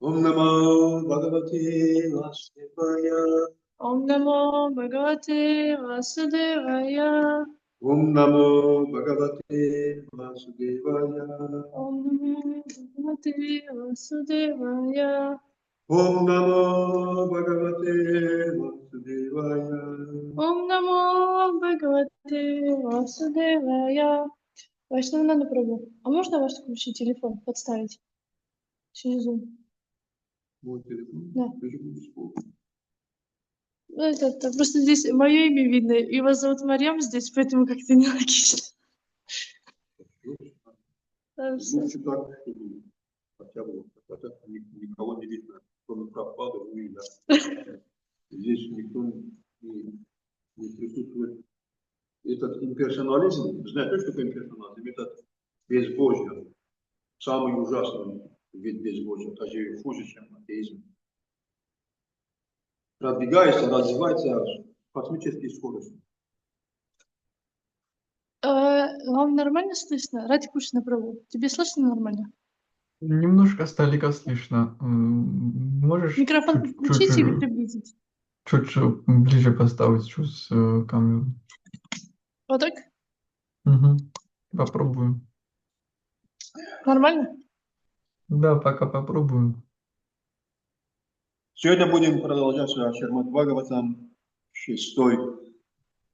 Om Namo Bhagavate Vasudevaya. Om Namo Bhagavate Vasudevaya. Om Namo Bhagavate Vasudevaya. Om Namo Bhagavate Vasudevaya. Om Namo Bhagavate Vasudevaya. Om Namo Bhagavate Vasudevaya. Вайшнавананда Прабху, а можно ваш включить телефон, подставить через Zoom? Мой телефон? Да. Это просто здесь мое имя видно, и вас зовут Марьям здесь, поэтому как-то нелогично. Лучше так, чтобы хотя бы никого не видно, кроме Прабхупады, ну и да. Здесь никто не присутствует. Этот имперсонализм, знаете, что такое имперсонализм? Это безбожие. Самый ужасный вид безбожия, даже хуже, чем атеизм. Продвигается, развивается с космической скоростью. Вам нормально слышно? Ради Кришны Прабху, тебе слышно нормально? Немножко сталика слышно. Можешь микрофон включить или приблизить? Чуть ближе поставить камеру. Вот так? Угу. Попробуем. Нормально? Да, пока попробуем. Сегодня будем продолжать Шермат Бхагаватам, 6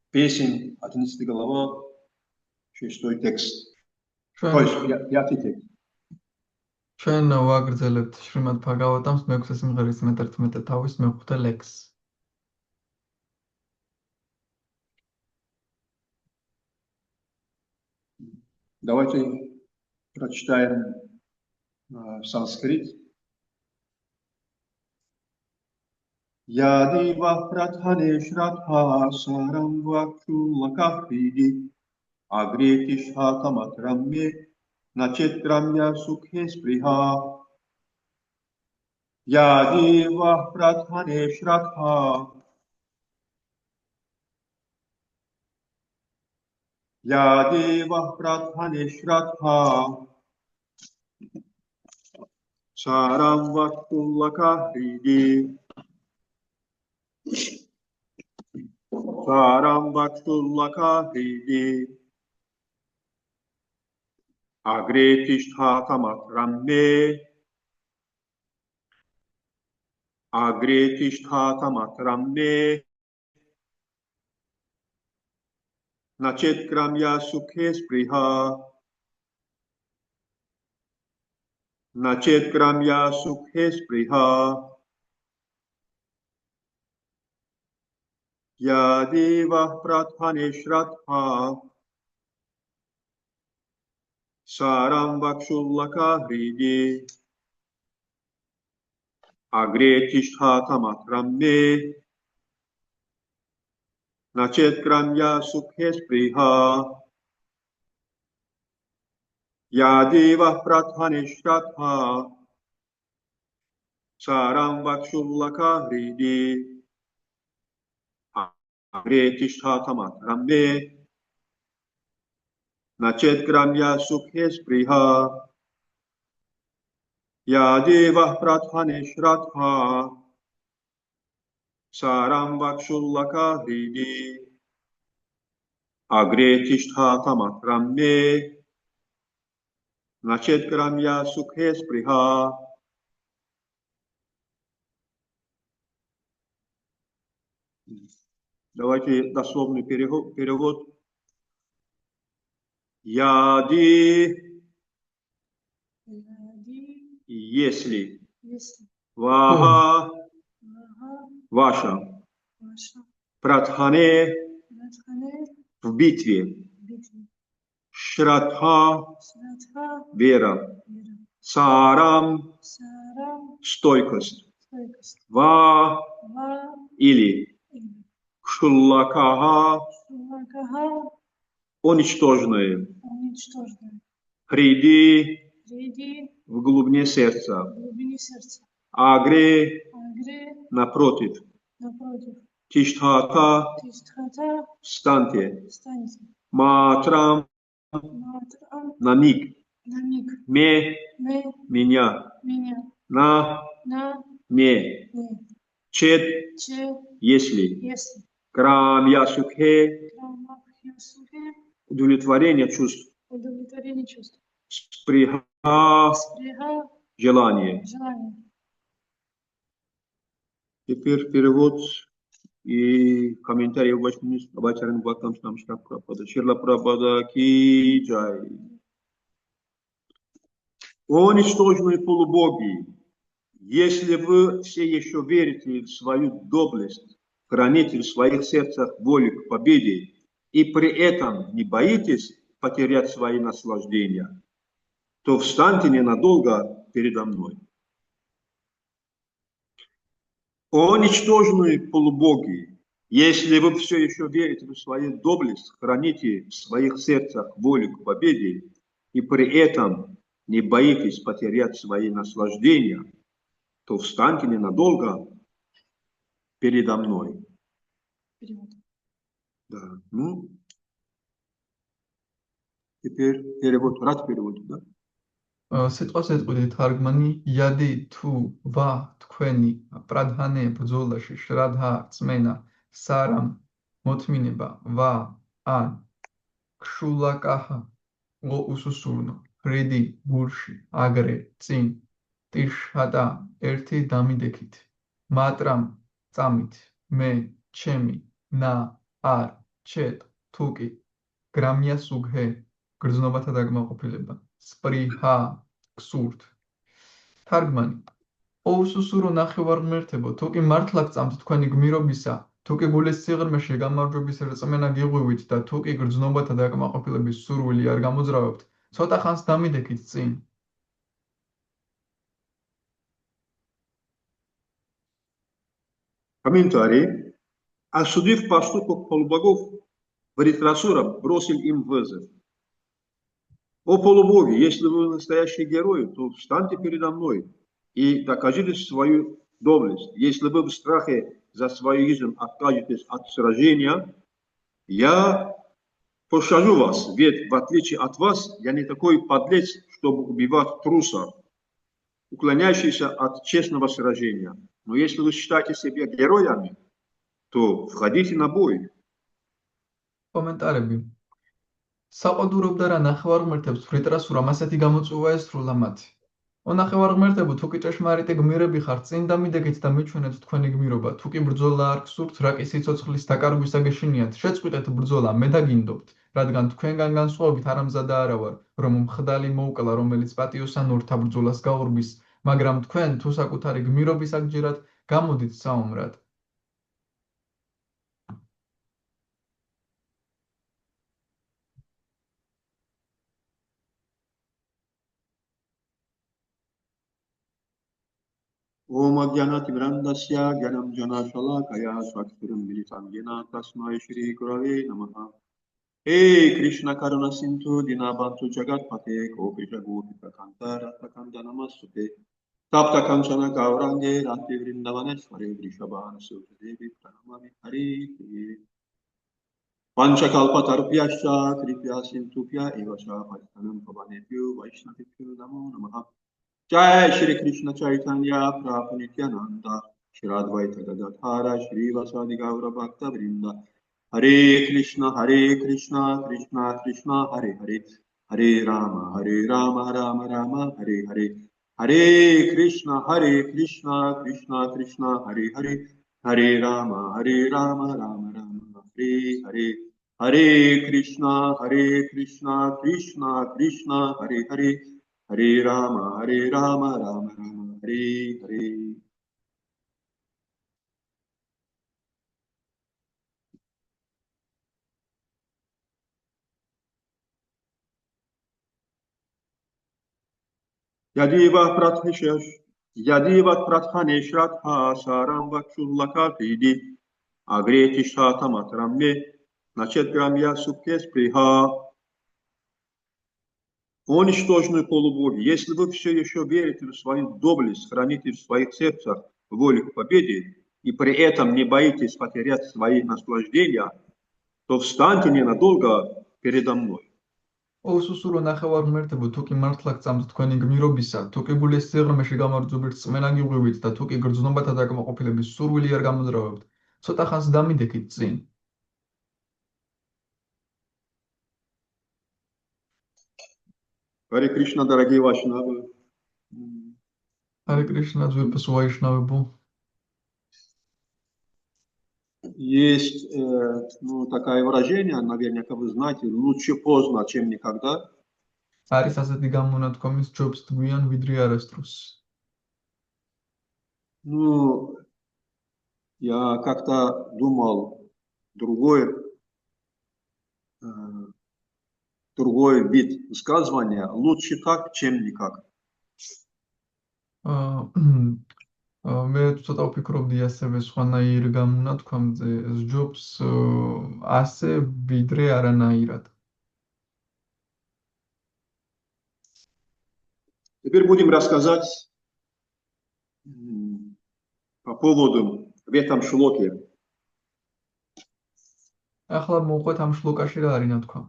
песень, 11 глава, 6 текст. То есть, 5 текст. ჩვენ ვაგრძელებთ შრიმად ბჰაგავატამს მე-6 სიმღერის მე-11 თავის მე-5 ლექსს. Давайте прочитаем санскрит. Ядива пратхане шрадха сарам вакшулакахриди агрети шхатаматрамме начетрамья сукхе сприха. Ядива пратхане шрадха Ядива пратхане шрадха сарам вакшулакахриди Saram Vakshulakahidi Agretishthatamatramne Nachetkramya Sukhe Spriha Nachetkramya Sukhe Spriha Yadeva Prathane Shradha Saram Vakshulakahidi Agretishthatamatramne Nachetkramya Sukhe Spriha Yadeva Prathane Shradha Saram Vakshulakahidi Agretishthatamatramne Nachetkramya Sukhe Spriha Yadeva Prathane Shradha Saram Vakshulakahidi Agretishthatamatramne Nachetkramya Sukhe Spriha. Давайте дословный перевод. Яди, если, вага, ваша, пратхане, в битве, шрадха, вера, сарам, стойкость, ва, или, Шуллакаха, уничтоженное, хриди, в глубине сердца, агре, напротив, тиштхата, встаньте, матрам, на миг, ме, меня, на, не, чет, если. Крамья сукхе, удовлетворение чувств. Сприха, желание. Теперь перевод и комментарий в Бхагаватам Бхактам Шрила Прабхупада. Шрила Прабхупада ки джай. О ничтожные полубоги, если вы все еще верите в свою доблесть, храните в своих сердцах волю к победе и при этом не боитесь потерять свои наслаждения, то встаньте ненадолго передо мной. О ничтожные полубоги, если вы все еще верите в свою доблесть, храните в своих сердцах волю к победе и при этом не боитесь потерять свои наслаждения, то встаньте ненадолго передо мной. Да, ну, теперь перевод, рад перевод, да? სიტყვას ეტყვით თარგმანი იადი თუ ვა თქვენი პრადჰანე ბრძოლაში შრადჰა წმენა სარამ მოთმინება ვა ან ქშულაკაჰა უსუსურნო ხრიდი გულში აგრე წინ ტიშჰატა ერთი დამიდექით მატრამ წამით მე ჩემი ნა არ ჩეტ თუკი გრამია სუგჰე გრძნობათა დაკმაყოფილება სპრიჰა ქსურთ თარგმანი ოუსუსურო ნახევარმღმერთებო თუკი მართლა გწამთ თქვენი გმირობისა თუკი გულის სიღრმეში გამარჯვების რწმენა გიღვივით და თუკი გრძნობათა დაკმაყოფილების სურვილი არ გამოძრავებთ ცოტა ხანს დამიდექით წინ Комментарий. Осудив поступок полубогов, Вритрасура бросил им вызов. О полубоги, если вы настоящие герои, то встаньте передо мной и докажите свою доблесть. Если вы в страхе за свою жизнь откажетесь от сражения, я пощажу вас, ведь в отличие от вас, я не такой подлец, чтобы убивать труса, уклоняющийся от честного сражения. Но если вы считаете себя героями, то входите на бой. კომენტარები საყდურობდა რა ნახევარმღმერთებს ვრიტრასურამ ასეთი გამოწვევა ესრულა მათი ო ნახევარმღმერთებო თუკი ჭეშმარიტი გმირები ხართ წინ დამიდექით და მიჩვენეთ თქვენი გმირობა თუკი ბრძოლა არ გსურთ რაკი სიცოცხლის დაკარგვისა გეშინიათ შეწყვიტეთ ბრძოლა მე დაგინდობთ რადგან თქვენგან განსხვავებით არამზადა არა ვარ რომ მხდალი მოუკლა რომელიც პატიოსან ორთა ბრძოლას გაურბის მაგრამ თქვენ თუ საკუთარი გმირობის აგჯერათ გამოდით საომრად Om Agyanati Brandasya Gyanam Janashala Kaya Swaktiram Militam Yena Tasmai Shri Gurave Namaha. Hey Krishna Karuna Sindhu Dinabantu Jagat Pate Kopija Gopika Kantara Takanda Namasute Tapta Kanchana Gaurange Ranti Vrindavaneshware Vrishabhana Sutadevi Pranamami Hari Panchakalpatarpyascha Kripya Sindhupya Evasha Paritanam Pavanebhyo Vaishnavibhyo Namo Namaha. Jai Shri Krishna Chaitanya Prabhu Nityananda Shri Advaita Gadadhara Shri Vasadi Gaura Bhakta Vrinda Hare Krishna Krishna Krishna Hare Hare Hare Rama Rama Rama Hare Hare Hare Krishna Krishna Krishna Hare Hare Hare Rama Rama Rama Hare Hare Hare Krishna Krishna Krishna Hare Hare Hare Rama Rama Rama Hare Hare. Yadiva Prathaneshrat Hasaram Vakshulakatidi Agreti Shatamatramye Начет Грамья Сукес Приха. О ничтожные полубоги, если вы все еще верите в свою доблесть, храните в своих сердцах волю к победе и при этом не боитесь потерять свои наслаждения, то встаньте ненадолго передо мной. ოუსუსურო ნახევარმღმერთებო თუკი მართლა გწამთ თქვენი გმირობისა თუკი გულის სიღრმეში გამარჯვებით რწმენა გიღვივით და თუკი გრძნობათა დაკმაყოფილების სურვილი არ გამოძრავებთ ცოტა ხანს დამიდექით წინ Харе Кришна, дорогие вайшнавы. Харе Кришна, ძვირფას ვაიშნავებო. Есть такое выражение, наверняка вы знаете, лучше поздно, чем никогда. არის ასეთი გამონათქვამის ჯობს თგვიან ვიდრე არასდროს. Ну, я как-то думал другой вид высказывания, лучше так, чем никак. მე ცოტა ვფიქრობდი ასევე სხვანაირ გამონათქვამზე ჯობს ასე ვიდრე არანაირად. Теперь будем рассказать по поводу в этом шлоке. ახლა მოვყვეთ ამ შლოკაში რა არის ნათქვა.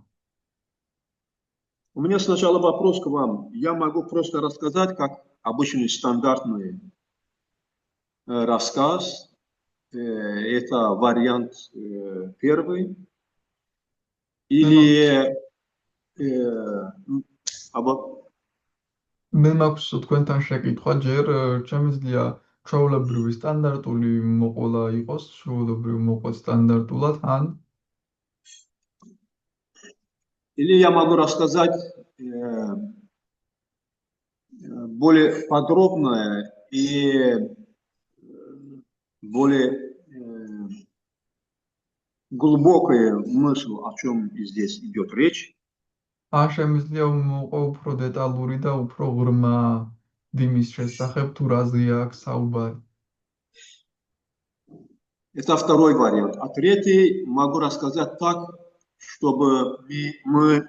У меня сначала вопрос к вам. Я могу просто рассказать, как обычный стандартный рассказ. Это вариант первый. Или მე მაქვს თქვენთან შეკითხვა, ჯერ შემიძლია ჩვეულებრივი სტანდარტული მოყოლა იყოს, ჩვეულებრივი მოყვა სტანდარტულად, ან Или я могу рассказать более подробное и более глубокую мысль, о чем здесь идет речь. ან შემიძლია მოყვა უფრო დეტალური და უფრო ღრმა დიმის შესახებ, თუ რაზეა აქ საუბარი. Это второй вариант. А третий могу рассказать так, чтобы мы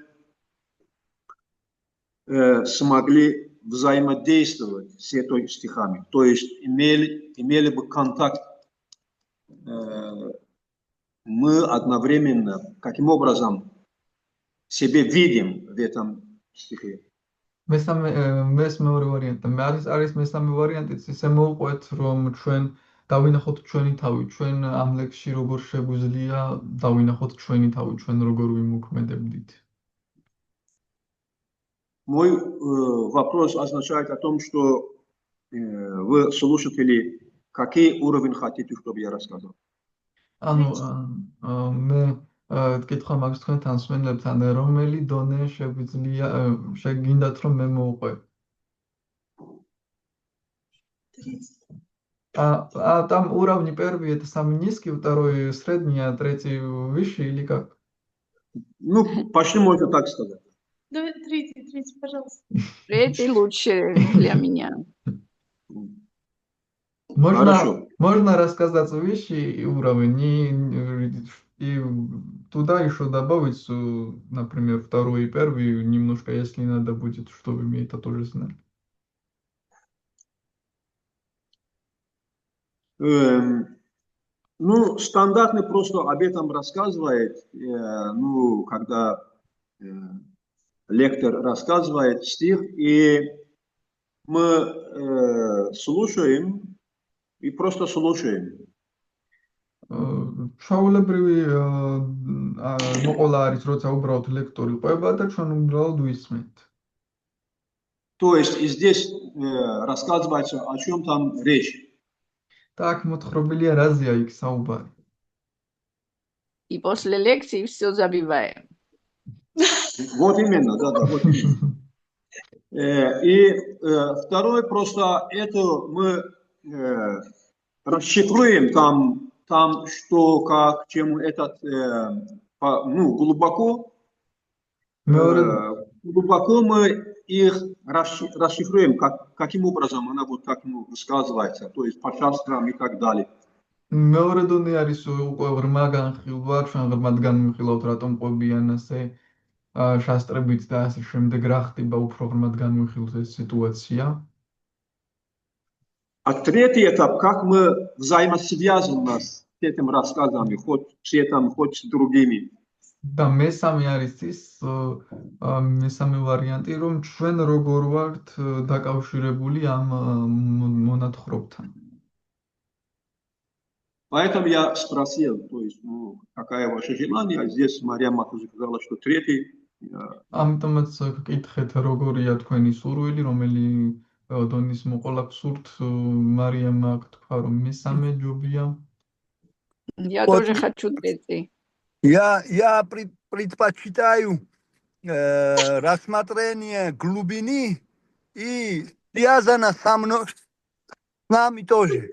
смогли взаимодействовать с этими стихами, то есть имели бы контакт мы одновременно, каким образом себе видим в этом стихе. მეორე ვარიანტი. არის მესამე ვარიანტიც, ისე მოვყვეთ, რომ ჩვენ დავინახოთ ჩვენი თავი, ჩვენ ამ ლექსში როგორ შეგვიძლია დავინახოთ ჩვენი თავი, ჩვენ როგორ ვიმოქმედებდით. Мой вопрос означает о том, что вы, слушатели, какой уровень хотите, чтобы я рассказал? ანუ მე გკითხვა მაქვს თქვენთან მსმენელებთან, რომელი დონე შეგვიძლია შეგინდათ რომ მე მოვყვე. Там уровни первый это самый низкий, второй средний, а третий выше или как? Ну, почти можно так сказать. Давай третий, пожалуйста. Третий лучше для меня. Можно рассказать вещи уровень и туда еще добавить, например, второй и первый немножко, если надо будет, чтобы мне это тоже знать. Ну, стандартный просто об этом рассказывает, ну, когда лектор рассказывает стих, и мы слушаем, и просто слушаем. ჩვეულებრივი მოყოლა არის, როცა უბრალოდ ლექტორი ყვება და ჩვენ უბრალოდ ვისმენთ. То есть и здесь рассказывается, о чем там речь. Так, მოთხრობილია რაზეა იქ საუბარი. И после лекции все забиваем. Вот именно, да, вот именно. И второе, просто это мы расшифруем там что, как, чем этот, ну, глубоко мы их расшифруем, каким образом она вот так высказывается, то есть по шастрам и так далее. მეორე დონე არის უკვე ღრმა განხილვა, ჩვენ ღრმად განვიხილავთ, რატომ ყვებიან ასე შასტრებით და ასე შემდეგ, რა ხდება უფრო ღრმად განვიხილოთ ეს სიტუაცია. А третий этап, как мы взаимосвязаны с этим рассказом, хоть с этим, хоть с другими. Да, მესამე არის ის მესამე ვარიანტი, რომ ჩვენ როგორ ვართ დაკავშირებული ამ მონათხრობთან. Поэтому я спросил, то есть, ну, какая ваше желание, а здесь Мария Матуза сказала, что третий. ამიტომაც გკითხეთ, როგორია თქვენი სურვილი, რომელი დონის მოყოლა გსურთ, მარიამ აქ თქვა, რომ მესამე ჯობია. Я тоже хочу третий. Я предпочитаю рассмотрение глубины и связано со мной, с нами тоже.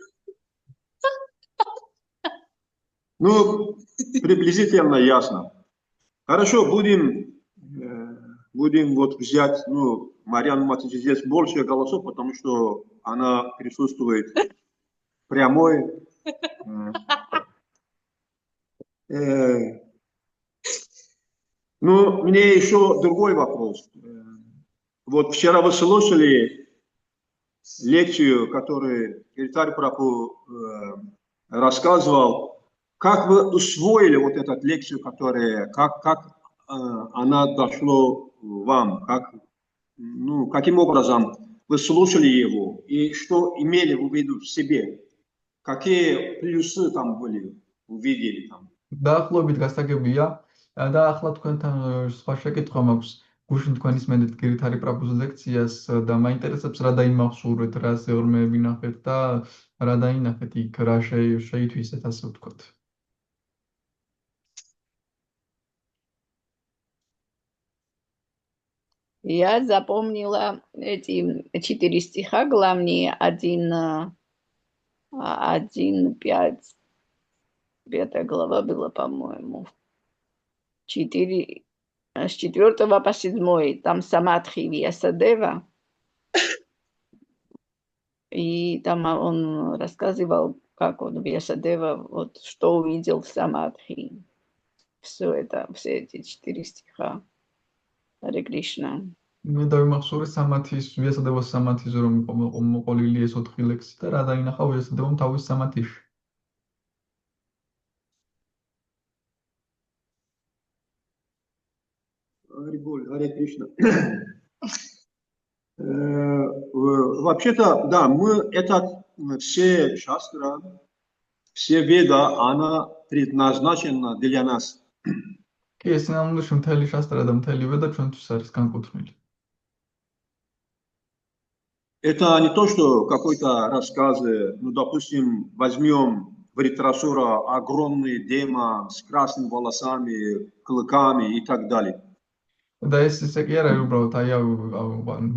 Ну, приблизительно ясно. Хорошо, будем вот взять, ну, Марьяну Матвеевну здесь больше голосов, потому что она присутствует прямой. Ну, мне еще другой вопрос. Вот вчера вы слушали лекцию, которую Ильтар Прабху рассказывал. Как вы усвоили вот эту лекцию, которая, как она дошла вам? Ну, каким образом вы слушали его? И что имели в виду в себе? Какие плюсы там были, увидели там? დაახლოებით გასაგებია და ახლა თქვენთან სხვა შეკითხვა მაქვს. გუშინ თქვენ ისმენთ გირითარი პრაბუს ლექციას და მაინტერესებს რა დაიმახსოვრეთ, რა ზეორმეები ნახეთ და რა დაინახეთ იქ, რა შეითვისეთ, ასე ვთქვათ. Я запомнила эти 4 стиха главные, 1:5. 5 глава была, по-моему. 4, с 4 по 7, там Самадхи Вьясадева. И там он рассказывал, как он Вьясадева, вот что увидел в Самадхи. Все эти 4 стиха. Харе Кришна. მე დავიმახსოვრე სამათის, ვიასადევას სამათის რომ მოყოლილი ეს 4 ლექსი და რა დაინახა ვიასადევამ თავის სამათიში. Харе Кришна. Вообще-то, да, мы все шастра, все веда, она предназначена для нас. კი, ეს ნამდვილად მთელი შასტრა და მთელი ვედა ჩვენთვის არის განკუთვნილი. Это не то, что какой-то рассказ, ну, допустим, возьмем Вритрасура, огромный демон с красными волосами, клыками и так далее. და ეს ისე კი არა, უბრალოდ აი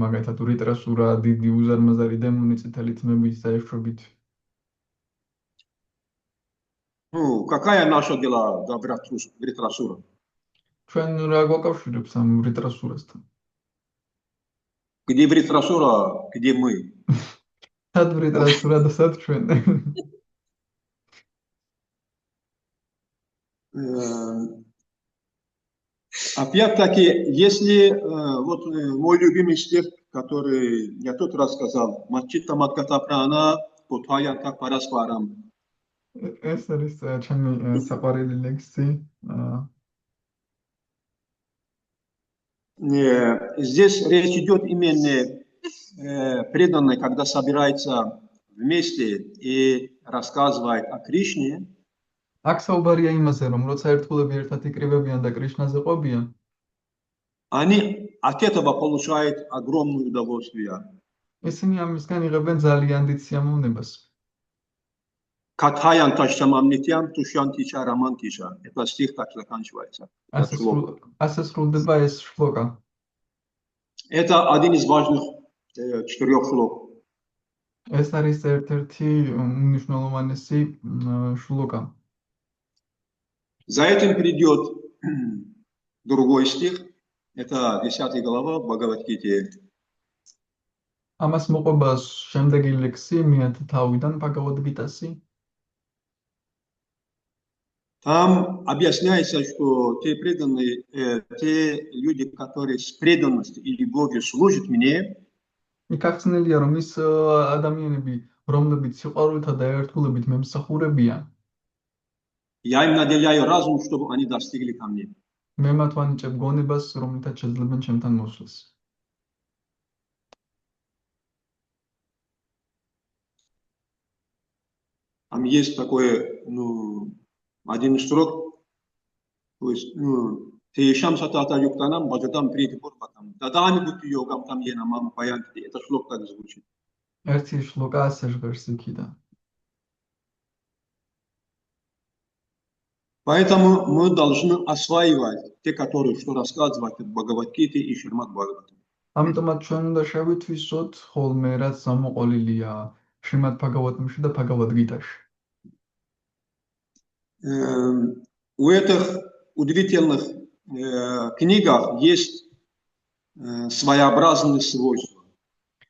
მაგალითად ვრიტრასურა, დიდი უზარმაზარი დემონი წითელი თმებით და ეშვებით. Ну, какая наша дела до Вритрасура? ჩვენ რა გვაკავშირებს ამ ვრიტრასურასთან? Где Вритрасура, где мы? სად ვრიტრასურა და სად ჩვენ? Опять-таки, если вот мой любимый стих, который я тут рассказал, Мачита Матката Прана, Путхаянта Параспарам. ეს არის ჩემი საყვარელი ლექსი. Здесь речь идет именно преданный, когда собирается вместе и рассказывает о Кришне. აქ საუბარია იმაზე, რომ როცა ერთგულები ერთად იკრიბებიან და კრიშნაზე ყვებიან, Они от этого получают огромное удовольствие. ისინი ამისგან იღებენ ძალიან დიდ სიამოვნებას. Катхаянта Штамамнитян Тушянти Чарамантиша. Это стих так заканчивается. ასე სრულდება ეს შლოკა. Это один из важных 4 шлок. ეს არის ერთ-ერთი უმნიშვნელოვანესი შლოკა. За этим придет другой стих. Это 10 глава Бхагавад-гите. ამას მოყვება შემდეგი ლექსი მეათე თავიდან Бхагавад-гитаси. Там объясняется, что те преданные, те люди, которые с преданностью и любовью служат мне, იქ ახსნილია, რომ ის ადამიანები, რომლებიც სიყვარულითა და ერთგულებით მემსახურებიან, я им наделяю разум, чтобы они достигли ко мне. მე მათ ვანიჭებ გონებას, რომლითაც შეძლებენ ჩემთან მოსვლას. Там есть такой, ну, один строк, то есть, ну, Тейшам Сатата Юктанам, Баджатам Прити Пурбатам, Дадами Бути Йогам там Енамам Паянти, это шлок так звучит. ერთი შლოკა ასე ჟღერს იქიდან. Поэтому мы должны осваивать те, которые что рассказывают в Бхагавад-гите и Шримад Бхагаватам. ამიტომაც ჩვენ უნდა შევითვისოთ ხოლმე, რაც გამოყოლილია შრიმად ბჰაგავატამში და ბჰაგავად-გიტაში. У этих удивительных книгах есть своеобразные свойства.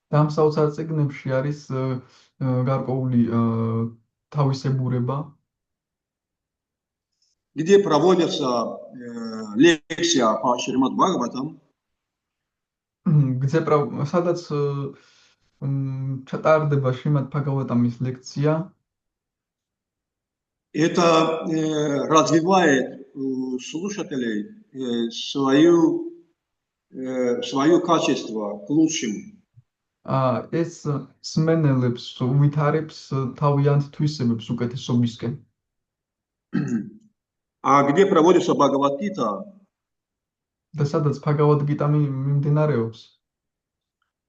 და ამ საოცარ წიგნებში არის გარკვეული თავისებურება, где проводится лекция по Шримад Бхагаватам, სადაც ჩატარდება შრიმად ბჰაგავატამის ლექცია. Это развивает у слушателей свое качество к лучшему. ეს სმენელებს უვითარებს თავიანთ თვისებებს ukეთესობისკენ. А где проводится Бхагавад-гита, და სადაც Bhagavad Gita მიმდინარეობს,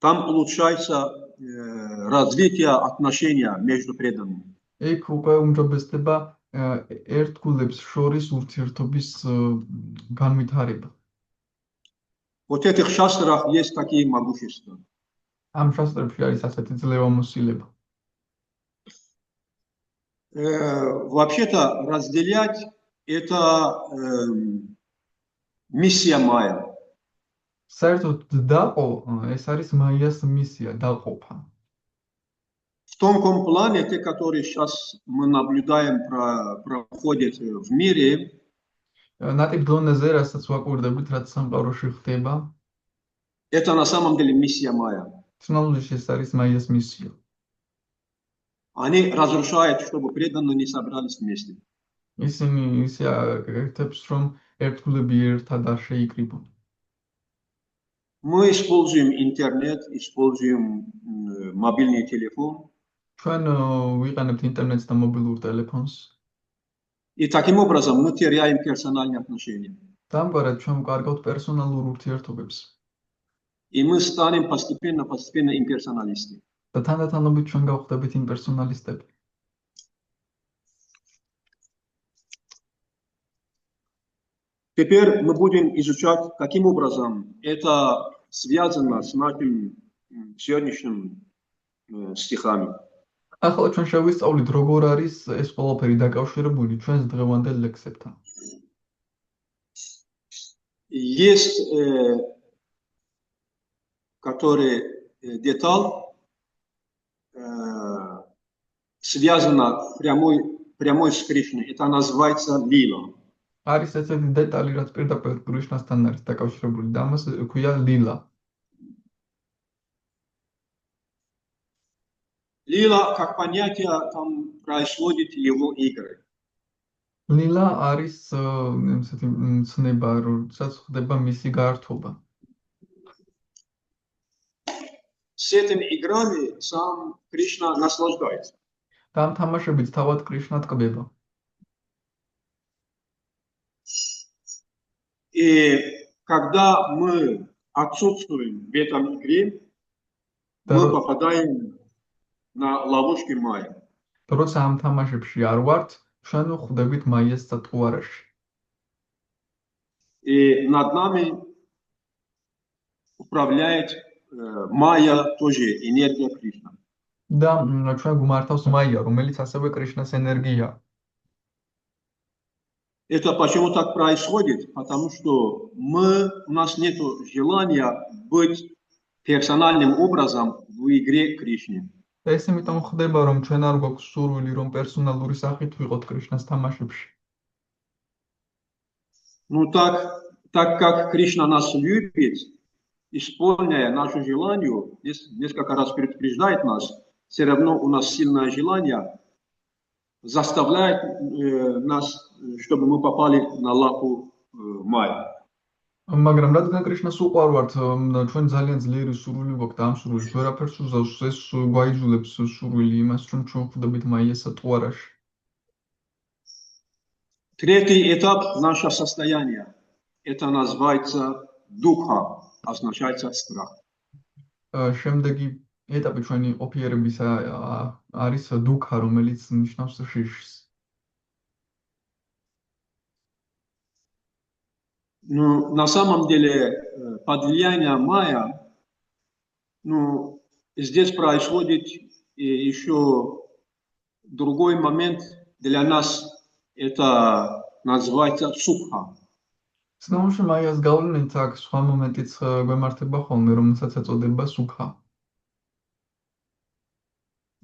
там улучшается развитие отношения между преданными. იქ უკვე უმჯობესდება ერთგულებს შორის ურთიერთობის განვითარება. Вот в этих шастрах есть такие могущества. ამ შასტრებში არის ასეთი ძლევამოსილება. Вообще-то разделять это миссия майя. საერთოდ დაყო ეს არის მაიას მისია დაყოფა. В тонком плане, те, которые сейчас мы наблюдаем, проходят в мире, ნატიფ დონეზე, რასაც ვაკვირდებით, რაც სამყაროში ხდება, это на самом деле миссия майя. ცნობილი ეს არის მაიას მისია. Они разрушают, чтобы преданные не собрались вместе. ისინი ისე აკეთებს, რომ ერთგულები ერთად არ შეიკრიბონ. Мы используем интернет, используем мобильный телефон. ჩვენ ვიყენებთ ინტერნეტს და მობილურ ტელეფონს. И таким образом мы теряем персональные отношения. დამკვირვებლად ჩვენ ვკარგავთ პერსონალურ ურთიერთობებს. И мы станем постепенно имперсоналисты. და თანდათანობით ჩვენ გავხდებით იმპერსონალისტები. Теперь мы будем изучать, каким образом это связано с нашим сегодняшним стихами. ახლა ჩვენ შევისწავლით, როგორ არის ეს ყველაფერი დაკავშირებული ჩვენს დღევანდელ ლექსებთან. Есть который деталь связана прямой с Кришной. Это называется лила. არის ესეთი დეტალი, რაც პირდაპირ კრიშნასთან არის დაკავშირებული და ამას ქვია ლილა. Лила, как понятие, там происходит его игры. ლილა არის ესეთი ცნება, როდესაც ხდება მისი გართობა. С этими играми сам Кришна наслаждается. და ამ თამაშებით თავად კრიშნა ტკბება. И когда мы отсутствуем в этом игре, мы попадаем на ловушки майя. და როცა ამ თამაშებში არ ვართ, ჩვენ ვხვდებით მაიას სატყუარაში. И над нами управляет майя, тоже энергия Кришна. და ჩვენ გვმართავს მაია, რომელიც ასევე კრიშნას ენერგიაა. Это почему так происходит? Потому что у нас нет желания быть персональным образом в игре Кришны. და ეს იმიტომ ხდება, რომ ჩვენ არ გვაქვს სურვილი, რომ პერსონალური სახით ვიყოთ кришнას თამაშებში. Ну так как Кришна нас любит, исполняя наше желание, несколько раз предупреждает нас, все равно у нас сильное желание заставляет нас, чтобы мы попали на лапу майя. მაგრამ რადგან კრიშნას უყვარვართ, ჩვენ ძალიან ძლიერი სურვილი გვაქვს ამ სურვილს, ვერაფერს უზავს, ეს გვაიძულებს სურვილი имас, რომ ჩვენ ვხვდებით მაიას სატყუარაში. Третий этап наше состояние. Это называется духа, означается страх. შემდეგი ეტაპი ჩვენი ყოფიერების არის დუქა, რომელიც ნიშნავს შიშს. Ну, на самом деле, под влиянием майя, здесь происходит еще другой момент для нас, это называется сукха. Снова მაიას გავლენით აქ სხვა მომენტიც გვემართება ხოლმე, რომელსაც ეწოდება სუქა.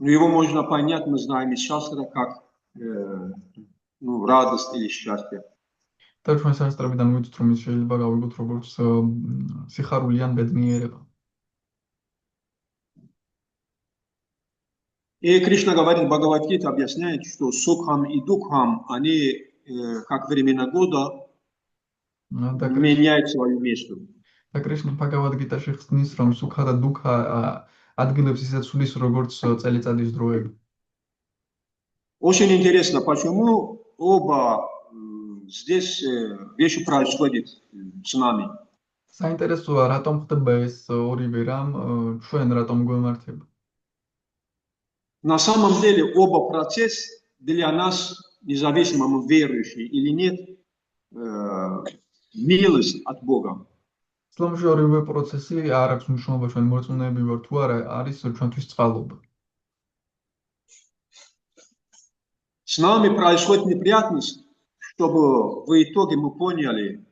Его можно понять, мы знаем из шастра, как радость или счастье. და ჩვენ სასწრაფიდან ვიცით, რომ ის შეიძლება გავიგოთ როგორც სიხარული ან ბედნიერება. И Кришна говорит, Бхагавад-гита объясняет, что сукхам и дукхам, они как времена года меняют свое место. და კრიშნა Bhagavad-gita-ში ხსნის, რომ სუქა და დუქა ადგილებს ისეთ სulis, როგორც წელიწადის დროები. Очень интересно, почему оба здесь вещи происходят с нами. საინტერესოა, რატომ ხდება ეს ორივე რამ, ჩვენ რატომ გვემართება. На самом деле оба процесса для нас, независимо мы верующие или нет, милость от Бога. ისლამში ორივე პროცესი არ აქვს მნიშვნელობა, ჩვენ მორწმუნეები ვარ თუ არა, არის ჩვენთვის წყალობა. С нами происходит неприятность, чтобы в итоге мы поняли,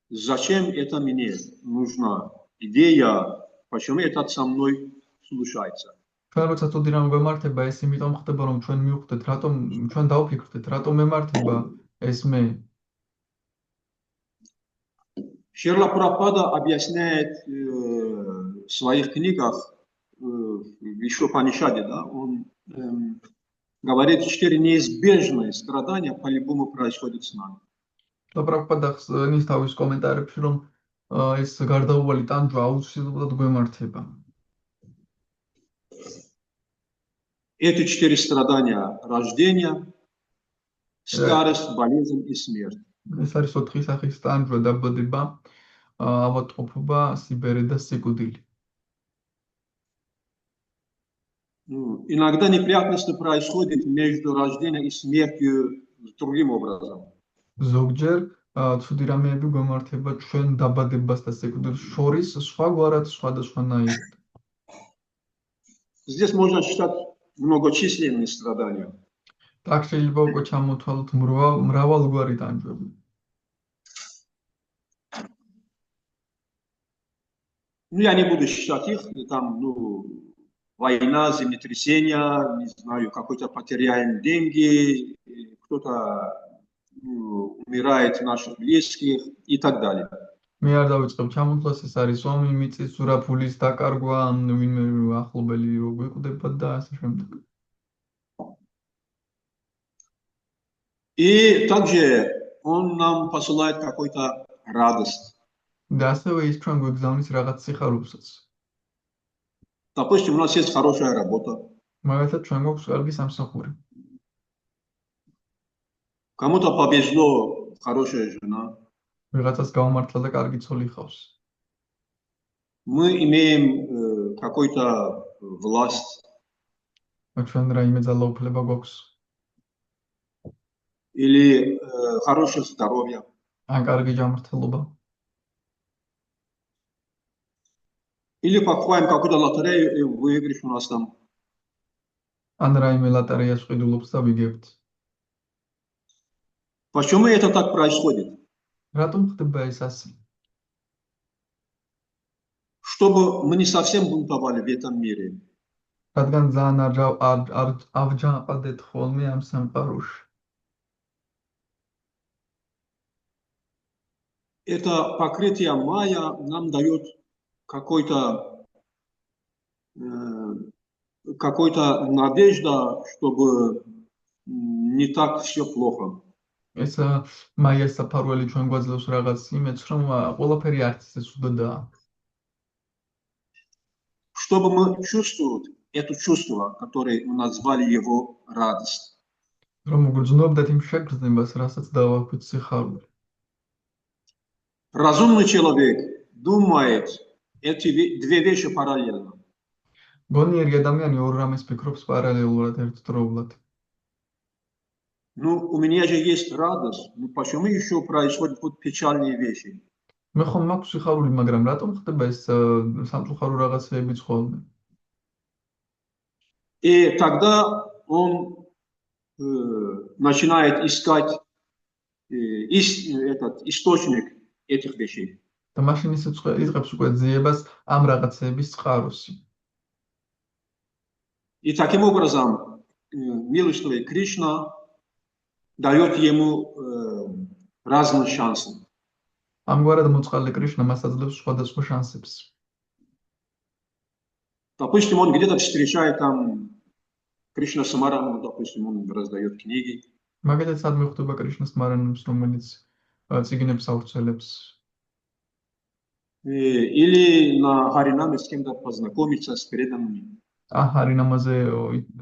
зачем это мне нужна идея, почему это со мной случается. ჩვენ როცა ცუდი რამ გვემართება, ეს იმიტომ ხდება, რომ ჩვენ მივხვდეთ, რატომ ჩვენ დავფიქრდეთ, რატომ მემართება ეს მე. Шрила Прабхупада объясняет в своих книгах, еще в Панишаде, да, он говорит, 4 неизбежные страдания по-любому происходят с нами. Прабхупада ნის თავის კომენტარებში, რომ ეს გარდაუვალი ტანჯვა აუცილებლად გვემართება. Эти 4 страдания – рождение, старость, болезнь и смерть. ეს არის 4 სახის ტანჯვა, დაბადება, ავადმყოფობა, სიბერე და სიკვდილი. Иногда неприятности происходят между рождением и смертью другим образом. ზოგჯერ ცუდი რამეები გვემართება ჩვენ დაბადებას და სიკვდილს შორის სხვაგვარად, სხვადასხვანაირად. Здесь можно считать многочисленные страдания. Так შეიძლება უკვე ჩამოთვალოთ მრავალგვარი ტანჯვები. Ну, я не буду считать их, там, война, землетрясение, не знаю, какой-то потеряем деньги, кто-то умирает наших близких и так далее. მე არ დავიწყებ ჩამოთვლას, ეს არის ომი, მიწის ზურაფულის დაკარგვა, ან ვინმე ახლობელი რო გვიკვდება და ასე შემდეგ. И также он нам посылает какую-то радость. და ასევე ის ჩვენ გვეგზავნის რაღაც სიხარულსაც. Допустим, у нас есть хорошая работа. მაგალითად, ჩვენ გვაქვს კარგი სამსახური. Кому-то повезло, хорошая жена. ვიღაცას გაუმართლა და კარგი ცოლი ჰყავს. Мы имеем какую-то власть. ჩვენ რაიმე ძალაუფლება გვაქვს. Или хорошее здоровье. ან კარგი ჯანმრთელობა. Или покупаем какую-то лотерею и выигрыш у нас там. ან რაიმე ლოტარეას ვყიდულობს და ვიგებთ. Почему это так происходит? რატომ ხდება ეს ასე? Чтобы мы не совсем бунтовали в этом мире. რადგან ძალიან არ ავჯანყდეთ ხოლმე ამ სამყაროში. Это покрытие майя нам дает какой-то надежда, чтобы не так все плохо. ეს მაიას საფარველი ჩვენ გვაძლევს რაღაც იმედს, რომ ყველაფერი არც ისე ცუდადაა. Чтобы мы чувствовали это чувство, которое мы назвали его радость. რომ გვგრძნობდეთ იმ შეგრძნებას, რასაც დავაქვით სიხარული. Разумный человек думает эти две вещи параллельно. გონიერი ადამიანი ორ რამეს ფიქრობს პარალელურად ერთდროულად. Ну, у меня же есть радость, ну почему еще происходят вот печальные вещи? მე ხომ მაქვს სიხარული, მაგრამ რატომ ხდება ეს სამწუხარო რაღაცეებიც ხოლმე? И тогда он начинает искать этот источник этих вещей. და მაშინ ის იწყებს უკვე ძიებას ამ რაღაცეების წყაროსი. И таким образом милостивый Кришна дает ему разные шансы. ამგვარად მოწყალე კრიშნა მას აძლევს სხვადასხვა შანსებს. Допустим, он где-то встречает там Кришна Самарану, допустим, он раздает книги. მაგალითად, სადმე ხვდება კრიშნას მარანებს, რომელიც წიგნებს ავრცელებს. Или на Харинаме с кем-то познакомиться с преданными. ჰარინამაზე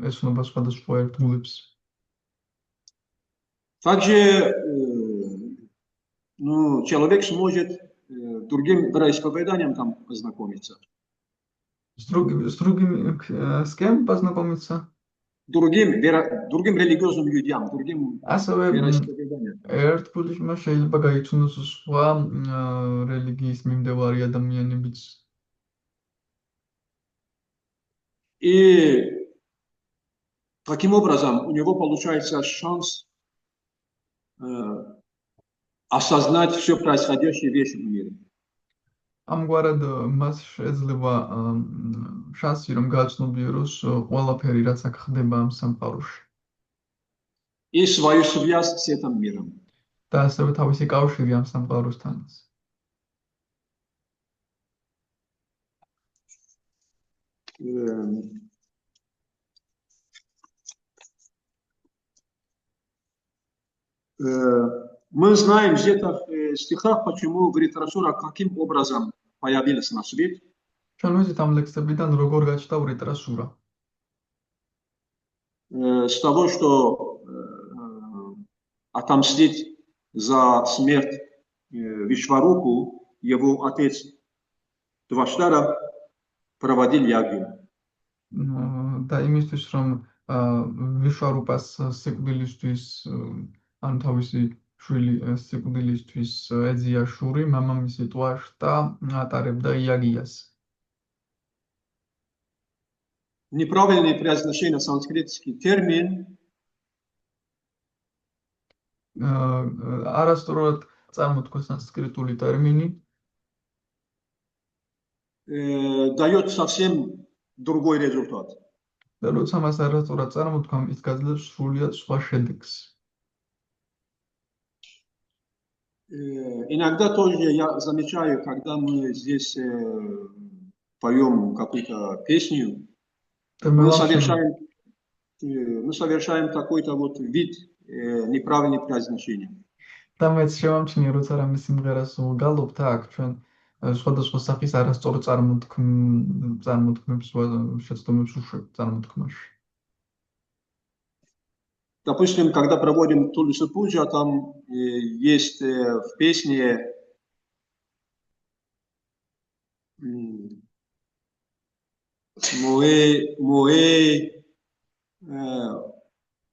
ესვნება სხვადასხვა ერთგულებს. Также человек сможет другим вероисповеданиям там познакомиться. С другим с кем познакомиться? Другим религиозным людям, другим ასევე вероисповеданиям. ერთ ფულიშმა შეიძლება გაიცნოს სხვა რელიგიის მიმდევარი ადამიანებიც. И таким образом у него получается шанс осознать все происходящие вещи в мире. ამგვარად მას შეძლება შანსი რომ გააცნობიეროს ყველაფერი რაც აქ ხდება ამ სამყაროში И свою связь с этим миром. და ასევე თავისი კავშირი ამ სამყაროსთანაც. Мы знаем где-то в стихах, почему в литературе каким образом появилась на свет. ჩვენ ვიცით ამ ლექსებიდან როგორ გაჩნდა ვრიტრასურა. С того, что отомстить за смерть Вишварупу, его отец Тваштара проводил ягью. და იმისთვის რომ ვიშვარუპას სიკვდილისთვის ან თავისი შვილი სიკვდილისთვის ეძია შური, მამამისი ტვაშტა ატარებდა იაგიას. Неправильное произношение санскритский термин. Арасторот წარმოთქვა санскритული ტერმინი дает совсем другой результат. და როცა მას არასწორად წარმოთქვა, ის გაძლევს სრულიად სხვა შედეგს. Иногда тоже я замечаю, когда мы здесь поем какую-то песню, мы совершаем какой-то вот вид неправильного произношения. და მეც შევამჩნია, როცა რამე სიმღერას ვგალობთ აქ, ჩვენ სხვადასხვა სახის არასწორ წარმოთქმებს შეცდომებს უშვებთ წარმოთქმაში. Допустим, когда проводим Тулиса Пуджа, там есть в песне «Моэ»,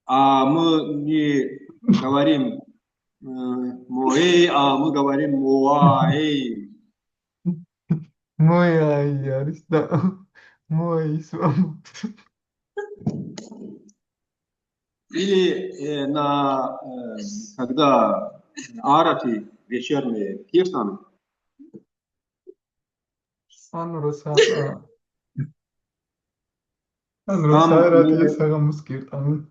а мы не говорим «Моэ», а мы говорим «Моаэй». Мои არის და мои სვამ. Или когда арати вечерние киртаны, ანუ როცა არათი საღამოს კირტანი.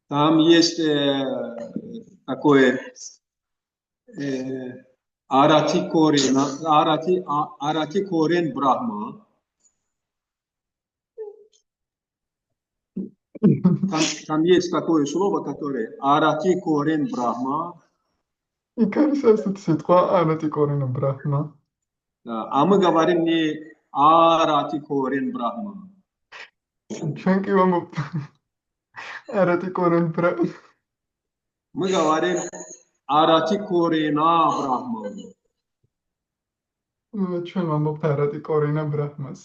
там есть такое арати корен Брахма. Там есть такое слово, которое арати корен Брахма. იქ არის ასეთი სიტყვა არათი კორენ ბრაჰმა. А мы говорим не арати корен Брахма. ჩვენ კი ვამბობთ არათი კორენ ბრაჰმა. Мы говорим арати корена Брахма. ჩვენ ვამბობთ არათი კორენა ბრაჰმას.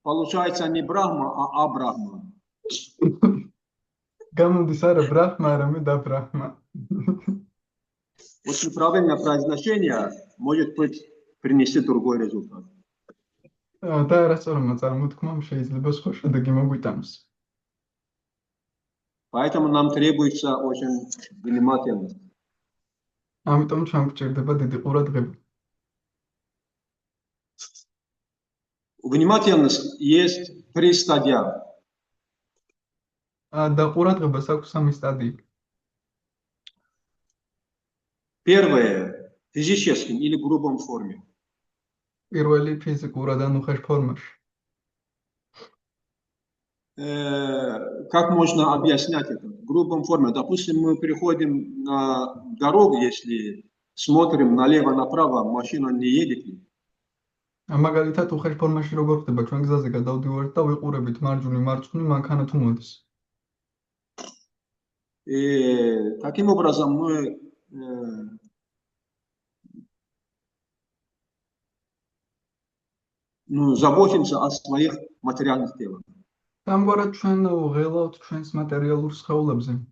Получается не Брахма, а Абрахма. გამოდის არა ბრაჰმა, არამედ აბრაჰმა. Очень правильное произношение может быть принести другой результат. და არასწორმა წარმოთქმამ შეიძლება სხვა შედეგი მოგვიტანოს. Поэтому нам требуется очень внимательность. ამიტომ ჩვენ გვჭირდება დიდი ყურადღება. У внимательности есть 3 стадия. და ყურადღებას აქვს 3 სტადია. Первое – в физическом или грубом форме. პირველი ფიზიკურად ან უხეშ ფორმაში. Как можно объяснять это? В грубом форме. Допустим, мы приходим на дорогу, если смотрим налево-направо, машина не едет ли? მაგალითად უხეშ ფორმაში როგორ ხდება ჩვენ გზაზე გადავდივართ და ვიყურებით მარჯვნივ მარცხნივ მანქანა თუ მოდის. Таким образом мы заботимся о своих материальных телах. ამგვარად ჩვენ ვღელავთ ჩვენს მატერიალურ სხეულებზე.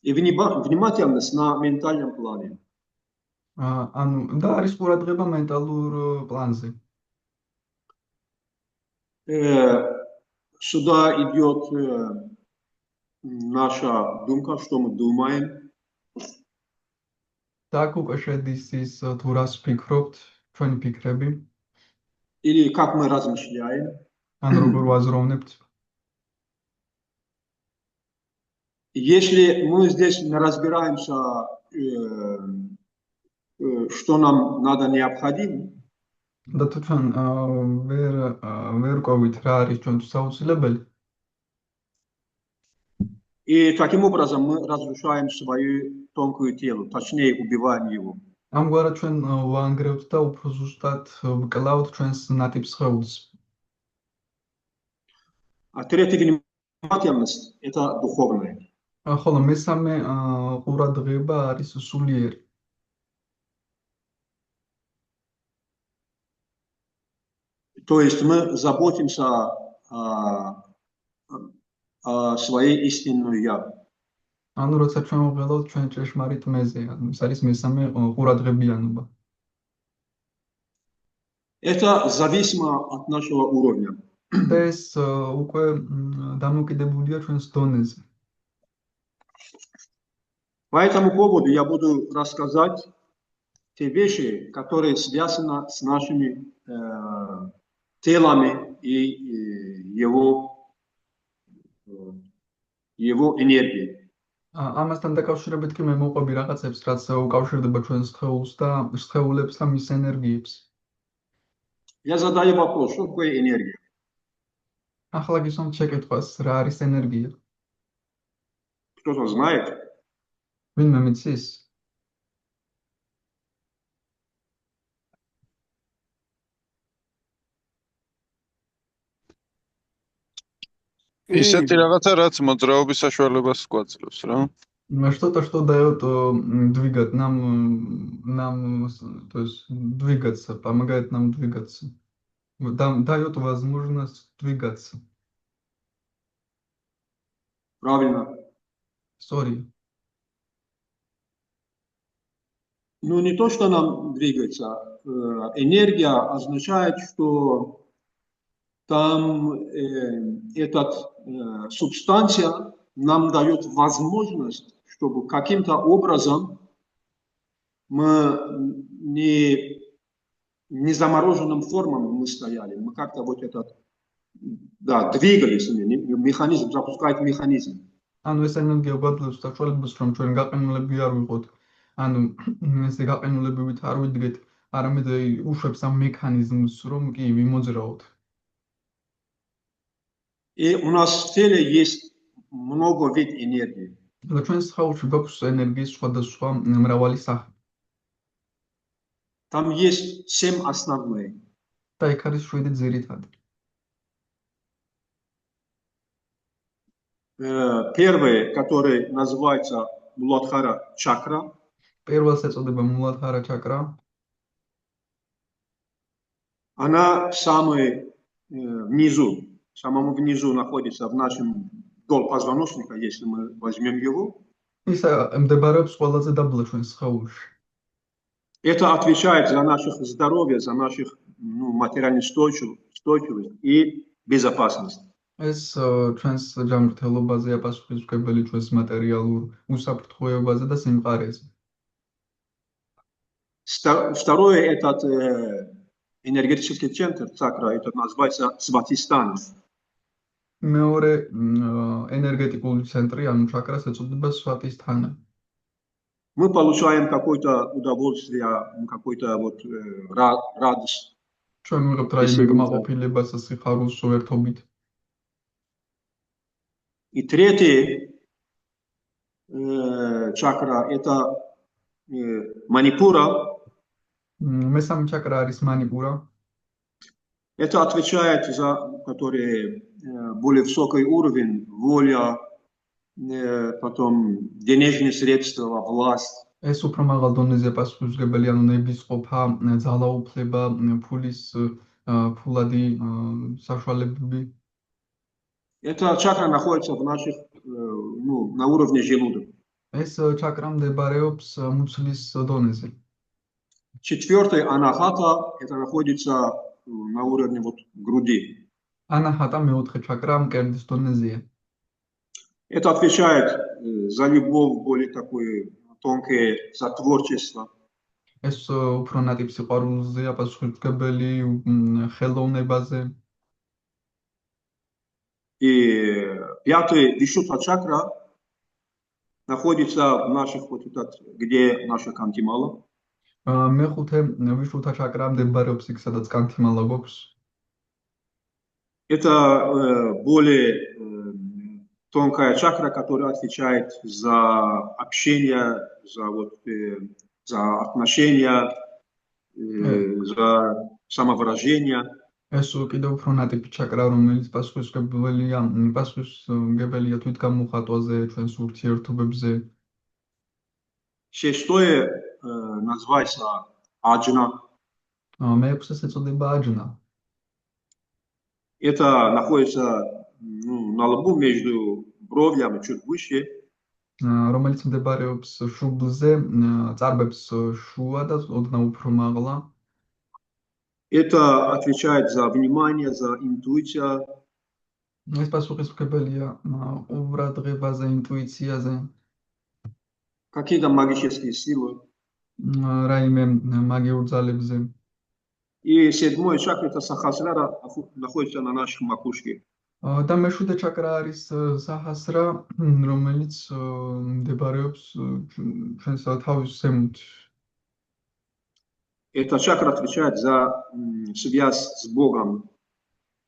И внимательность на ментальном плане. ანუ და არის ყურადღება მენტალურ პლანზე. Сюда идет наша думка, что мы думаем. Так უკვე შედის ის თუ რას ვფიქრობთ, ჩვენი ფიქრები, Или как мы размышляем. ან როგორ ვაზროვნებთ. Если мы здесь не разбираемся, что нам надо необходимо, და თუ ჩვენ ვერ ყვევით რა არის ჩვენთვის აუცილებელი, и таким образом мы разрушаем свою тонкую тело, точнее убиваем его. ამგვარად ჩვენ ვანგრევთ და უფრო ზუსტად ვკლავთ ჩვენს ნატიფ სხეულს. А третья внимательность – это духовная. ხოლო მესამე ყურადღება არის სულიერი. То есть мы заботимся о своей истинной я. ანუ როცა ჩვენ ვღელავთ ჩვენ ჭეშმარიტ მეზე, ანუ ეს არის მესამე ყურადღებიანობა. Это зависимо от нашего уровня. და ეს უკვე დამოკიდებულია ჩვენს დონეზე. По этому поводу я буду рассказать те вещи, которые связаны с нашими телами и его энергией. ამასთან დაკავშირებით კი მე მოყვები რაღაცებს, რაც უკავშირდება ჩვენს სხეულს და სხეულებს და მის ენერგიებს. Я задаю вопрос, что такое энергия? ახლა გისვამთ შეკითხვას, რა არის ენერგია? Кто-то знает? ვინმე მიცის? ისეთი რაღაცა, რაც მოძრაობის საშუალებას გვაძლევს, რა. Что-то, что дает двигать нам, то есть двигаться, помогает нам двигаться. Дает возможность двигаться. Правильно. Sorry. Ну, не то, что нам двигается. Энергия означает, что там эта субстанция нам дает возможность, чтобы каким-то образом мы не замороженным формам мы стояли. Мы как-то вот этот, да, двигались, механизм, запускает механизм. ანუ ეს ენერგია გვაძლევს საშუალებას, რომ ჩვენ გაყინულები არ ვიყოთ. ანუ ესე გაყინულებივით არ ვიდგეთ, არამედ უშვებს ამ მექანიზმს, რომ კი ვიმოძრაოთ. И у нас в теле есть много видов энергии. და ჩვენს სხეულში გვაქვს ენერგიის სხვადასხვა მრავალი სახე. Там есть 7 основные. და იქ არის 7 ძირითადი. Первый, который называется Муладхара чакра. Პირველს ეწოდება Муладхара чакра. Она самая внизу, самому внизу находится в нашем дол позвоночника, если мы возьмем его. ის მდებარეობს ყველაზე დაბლა ჩვენს სხეულში. Это отвечает за наше здоровье, за нашу материальную устойчивость и безопасность. ეს ჩვენს ჯანმრთელობაზე აპასუხისმგებელი ჩვენს მატერიალურ უსაფრთხოებაზე და სიმყარეზე. Второе, этот энергетический центр чакра, это называется Сватистан. მეორე ენერგეტიკული ცენტრი, ანუ ჩაკრას ეწოდება სვატისთანა. Мы получаем какое-то удовольствие, какой-то вот радость. ჩვენ ვიღებთ რაიმე კმაყოფილებას სიხარულს ერთობით. И третий чакра это манипура. მესამე ჩაკრა არის манипура. Это отвечает за который более высокий уровень, воля, потом денежные средства, власть. ეს უფრო მაღალ დონეზეა პასუხისმგებელი, ანუ ნებისყოფა, ძალაუფლება, ფულადი საშუალებები. Эта чакра находится в наших, на уровне желудка. ეს ჩაკრა მდებარეობს მუცლის დონეზე. Четвертый анахата, это находится на уровне вот груди. ანაჰატა მეოთხე ჩაკრა მკერდის დონეზეა. Это отвечает за любовь, более такое тонкое, за творчество. ეს უფრო ნატიფ სიყვარულზეა პასუხისმგებელი, ხელოვნებაზე. И пятый вишута чакра находится в наших вот этот, где наша кантимала. მეხუთე ვიშუთა ჩაკრა მდებარეობს იქ, სადაც კანთიმალა გვაქვს. Это более тонкая чакра, которая отвечает за общение, за отношения, за самовыражение. ეს კიდევ უფრო ნატიფი ჩაკრა, რომელიც პასუხისმგებელია თვითგამოხატვაზე, ჩვენს ურთიერთობებზე. Шестое называется аджна. მეექვსეს ეწოდება აჯნა. Это находится на лбу между бровями чуть выше. რომელიც მდებარეობს შუბლზე, წარბებს შუა და ოდნავ უფრო მაღლა. Это отвечает за внимание, за интуицию. ეს პასუხისმგებელია ყურადღებაზე, ინტუიციაზე, Какие-то магические силы. რაიმე მაგიურ ძალებზე. И седьмой чакра, это сахасрара, находится на нашей макушке. და მეშვიდე ჩაკრა არის საჰასრა, რომელიც მდებარეობს ჩვენს თავის ზემოთ. Эта чакра отвечает за связь с Богом.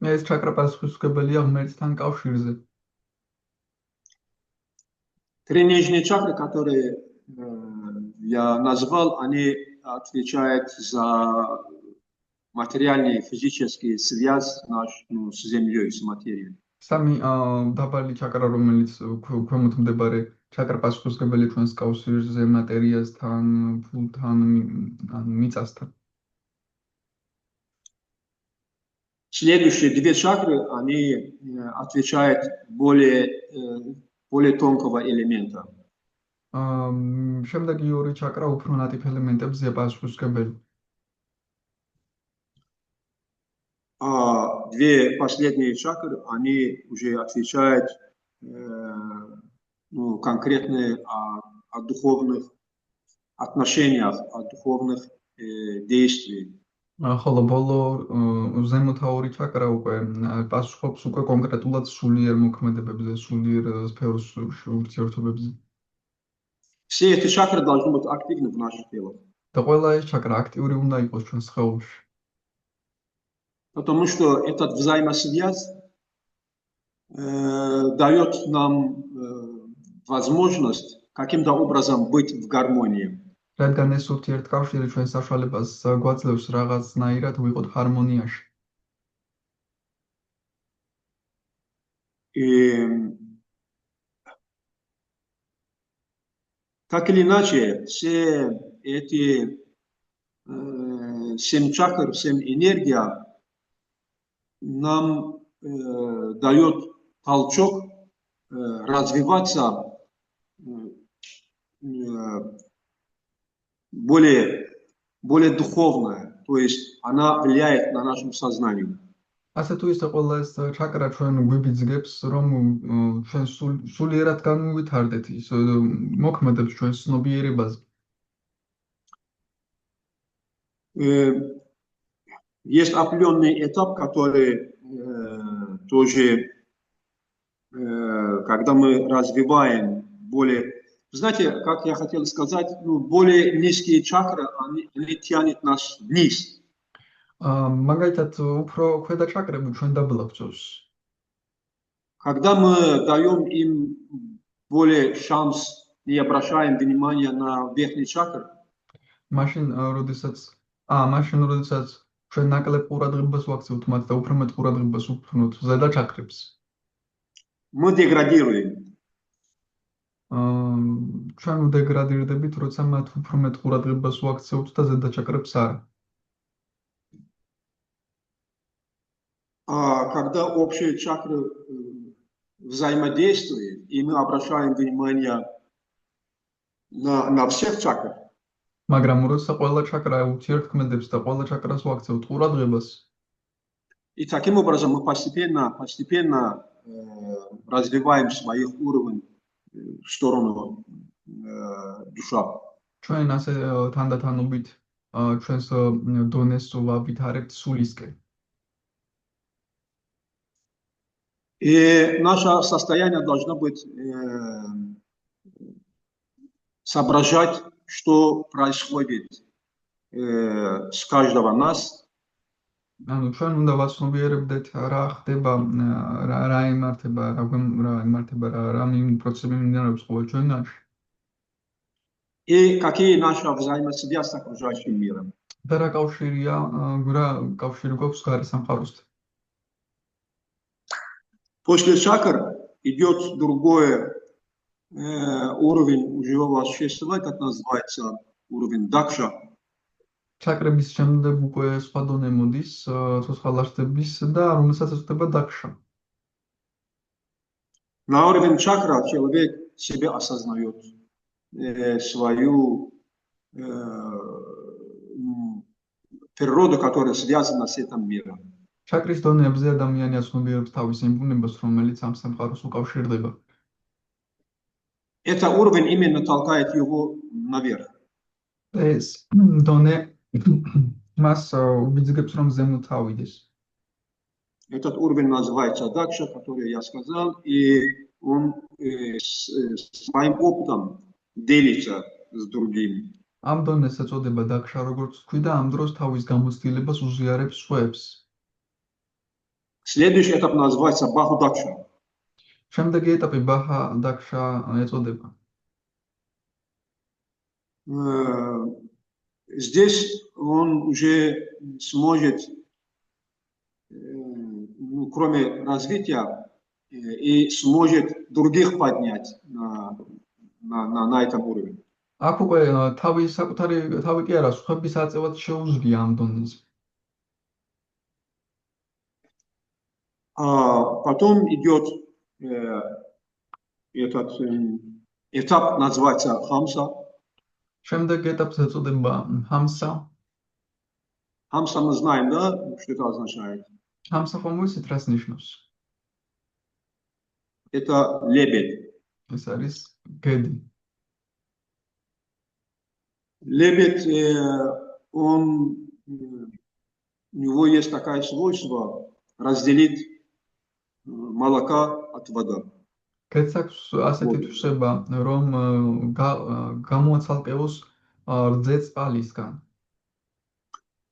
ეს ჩაკრა პასუხისმგებელია ღმერთთან კავშირზე. Три нижние чакры, которые я назвал, они отвечают за материальные, физические связь с землей, с материей. სამი დაბალი ჩაკრა, რომელიც ქვემოთ მდებარე ჩაკრა პასუხისმგებელია ჩვენს კავშირზე, მატერიასთან, ფულთან, მიწასთან. Следующие две чакры, они отвечают более тонкого элемента. შემდეგი ორი ჩაკრა უფრო ნატიფ ელემენტებზეა პასუხისმგებელი. А две последние чакры, они уже отвечают конкретно о духовных отношениях, о духовных действиях. ხოლო ბოლო ზემოთაური ჩაკრა უკვე პასუხობს უკვე კონკრეტულად სულიერ მოქმედებებზე, სულიერ სფეროს ურთიერთობებზე. Все эти чакры должны быть активны в наших телах. და ყველა ეს ჩაკრა აქტიური უნდა იყოს ჩვენს სხეულში. Потому что эта взаимосвязь дает нам возможность каким-то образом быть в гармонии. რადგან ეს ურთიერთკავშირი ჩვენ საშუალებას გვაძლევს რაღაცნაირად ვიყოთ ჰარმონიაში. И так или иначе, все эти 7 чакр, 7 энергия нам дает толчок развиваться более духовно, то есть она влияет на наше сознание. ასე თუ ისე ყველა ეს ჩაკრა ჩვენ გვიბიძგებს, რომ ჩვენ სულიერად განმოვითარდეთ ის მოქმედებს ჩვენს ცნობიერებაზე. Есть определенный этап, который тоже, когда мы развиваем более... Знаете, как я хотел сказать, более низкие чакры, они тянут нас вниз. მაგალითად, უფრო ქვედა ჩაკრები ჩვენ დაბლავწევს. Когда мы даем им более шанс, не обращаем внимания на верхний чакр, მაშინ როდესაც ჩვენ ნაკლებ ყურადღებას ვაქცევთ მათ და უფრო მეტ ყურადღებას ვუფრნოთ ზედა ჩაკრებს. мы деградируем. ჩვენ უდეგრადირდებით, როცა მათ უფრო მეტ ყურადღებას ვაქცევთ და ზედაჩაკრებს არა. А когда общие чакры взаимодействуют, и мы обращаем внимание на всех чакрах, მაგრამ როცა ყველა ჩაკრა ურთიერთქმედებს და ყველა ჩაკრას ვაქცევთ ყურადღებას, и таким образом мы постепенно развиваем свой уровень в сторону душа. ჩვენ ასე თანდათანობით ჩვენს დონეს ვავითარებთ სულისკენ. И наше состояние должно быть соображать, что происходит с каждого нас. ანუ ჩვენ უნდა ვაცნობიერებდეთ რა ხდება, რა იმართება, რა პროცესები მიმდინარეობს ყოველ ჩვენგანში. И какие наши взаимосвязи с окружающим миром. და რა კავშირი გვაქვს გარე სამყაროსთან. После чакр идет другой уровень живого существа, как называется уровень дакша. ჩაკრების შემდეგ უკვე სხვა დონე მოდის, ცოცხალაშტების და რომელსაც ეწოდება დაქშა. На уровень чакра человек себе осознает свою природу, которая связана с этим миром. ჩაკრის დონეებზე ადამიანი აცნობიერებს თავის იმ ბუნებას, რომელიც ამ სამყაროს უკავშირდება. Это уровень именно толкает его наверх. ეს დონე მას უბიძგებს, რომ ზემოთ ავიდეს. Этот уровень называется дакша, который я сказал, и он своим опытом делится с другими. ამ დონეს ეწოდება დაქშა, როგორც თქვი და ამ დროს თავის გამოცდილებას უზიარებს სხვებს. Следующий этап называется баху дакша. შემდეგი ეტაპი ბაჰა დაქშა ეწოდება. Здесь он уже сможет, кроме развития, и сможет других поднять на этом уровне. აქ უკვე თავი კი არა, სხვების აწევად შეუძლია ამ დონეზე. Потом идет этот этап, называется хамса. შემდეგ ეტაპს ეწოდება ჰამსა. Хамса мы знаем, да, что это означает? ჰამსა ხომ ვიცით რას ნიშნავს? Это лебедь. ეს არის გედი. Лебедь, у него есть такое свойство разделить молока от воды. გედს აქვს ასეთი თვისება, რომ გამოაცალკევოს რძე წყალისგან.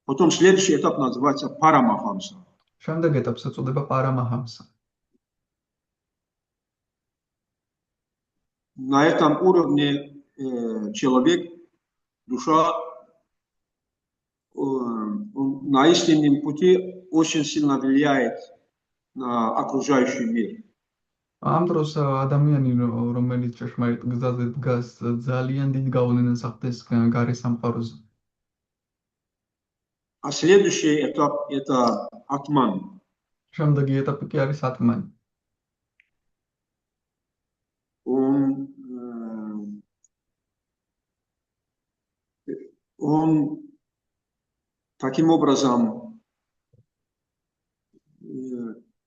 Потом следующий этап называется парамахамса. შემდეგ ეტაპს ეწოდება парамахамса. На этом уровне человек, душа, на истинном пути очень сильно влияет на окружающий мир. ამ დროს ადამიანი, რომელიც ჭეშმარიტ გზაზე დგას, ძალიან დიდ გავლენას ახდენს გარე სამყაროზე. А следующий этап – это атман. შემდეგი ეტაპი კი არის ატმანი. Он таким образом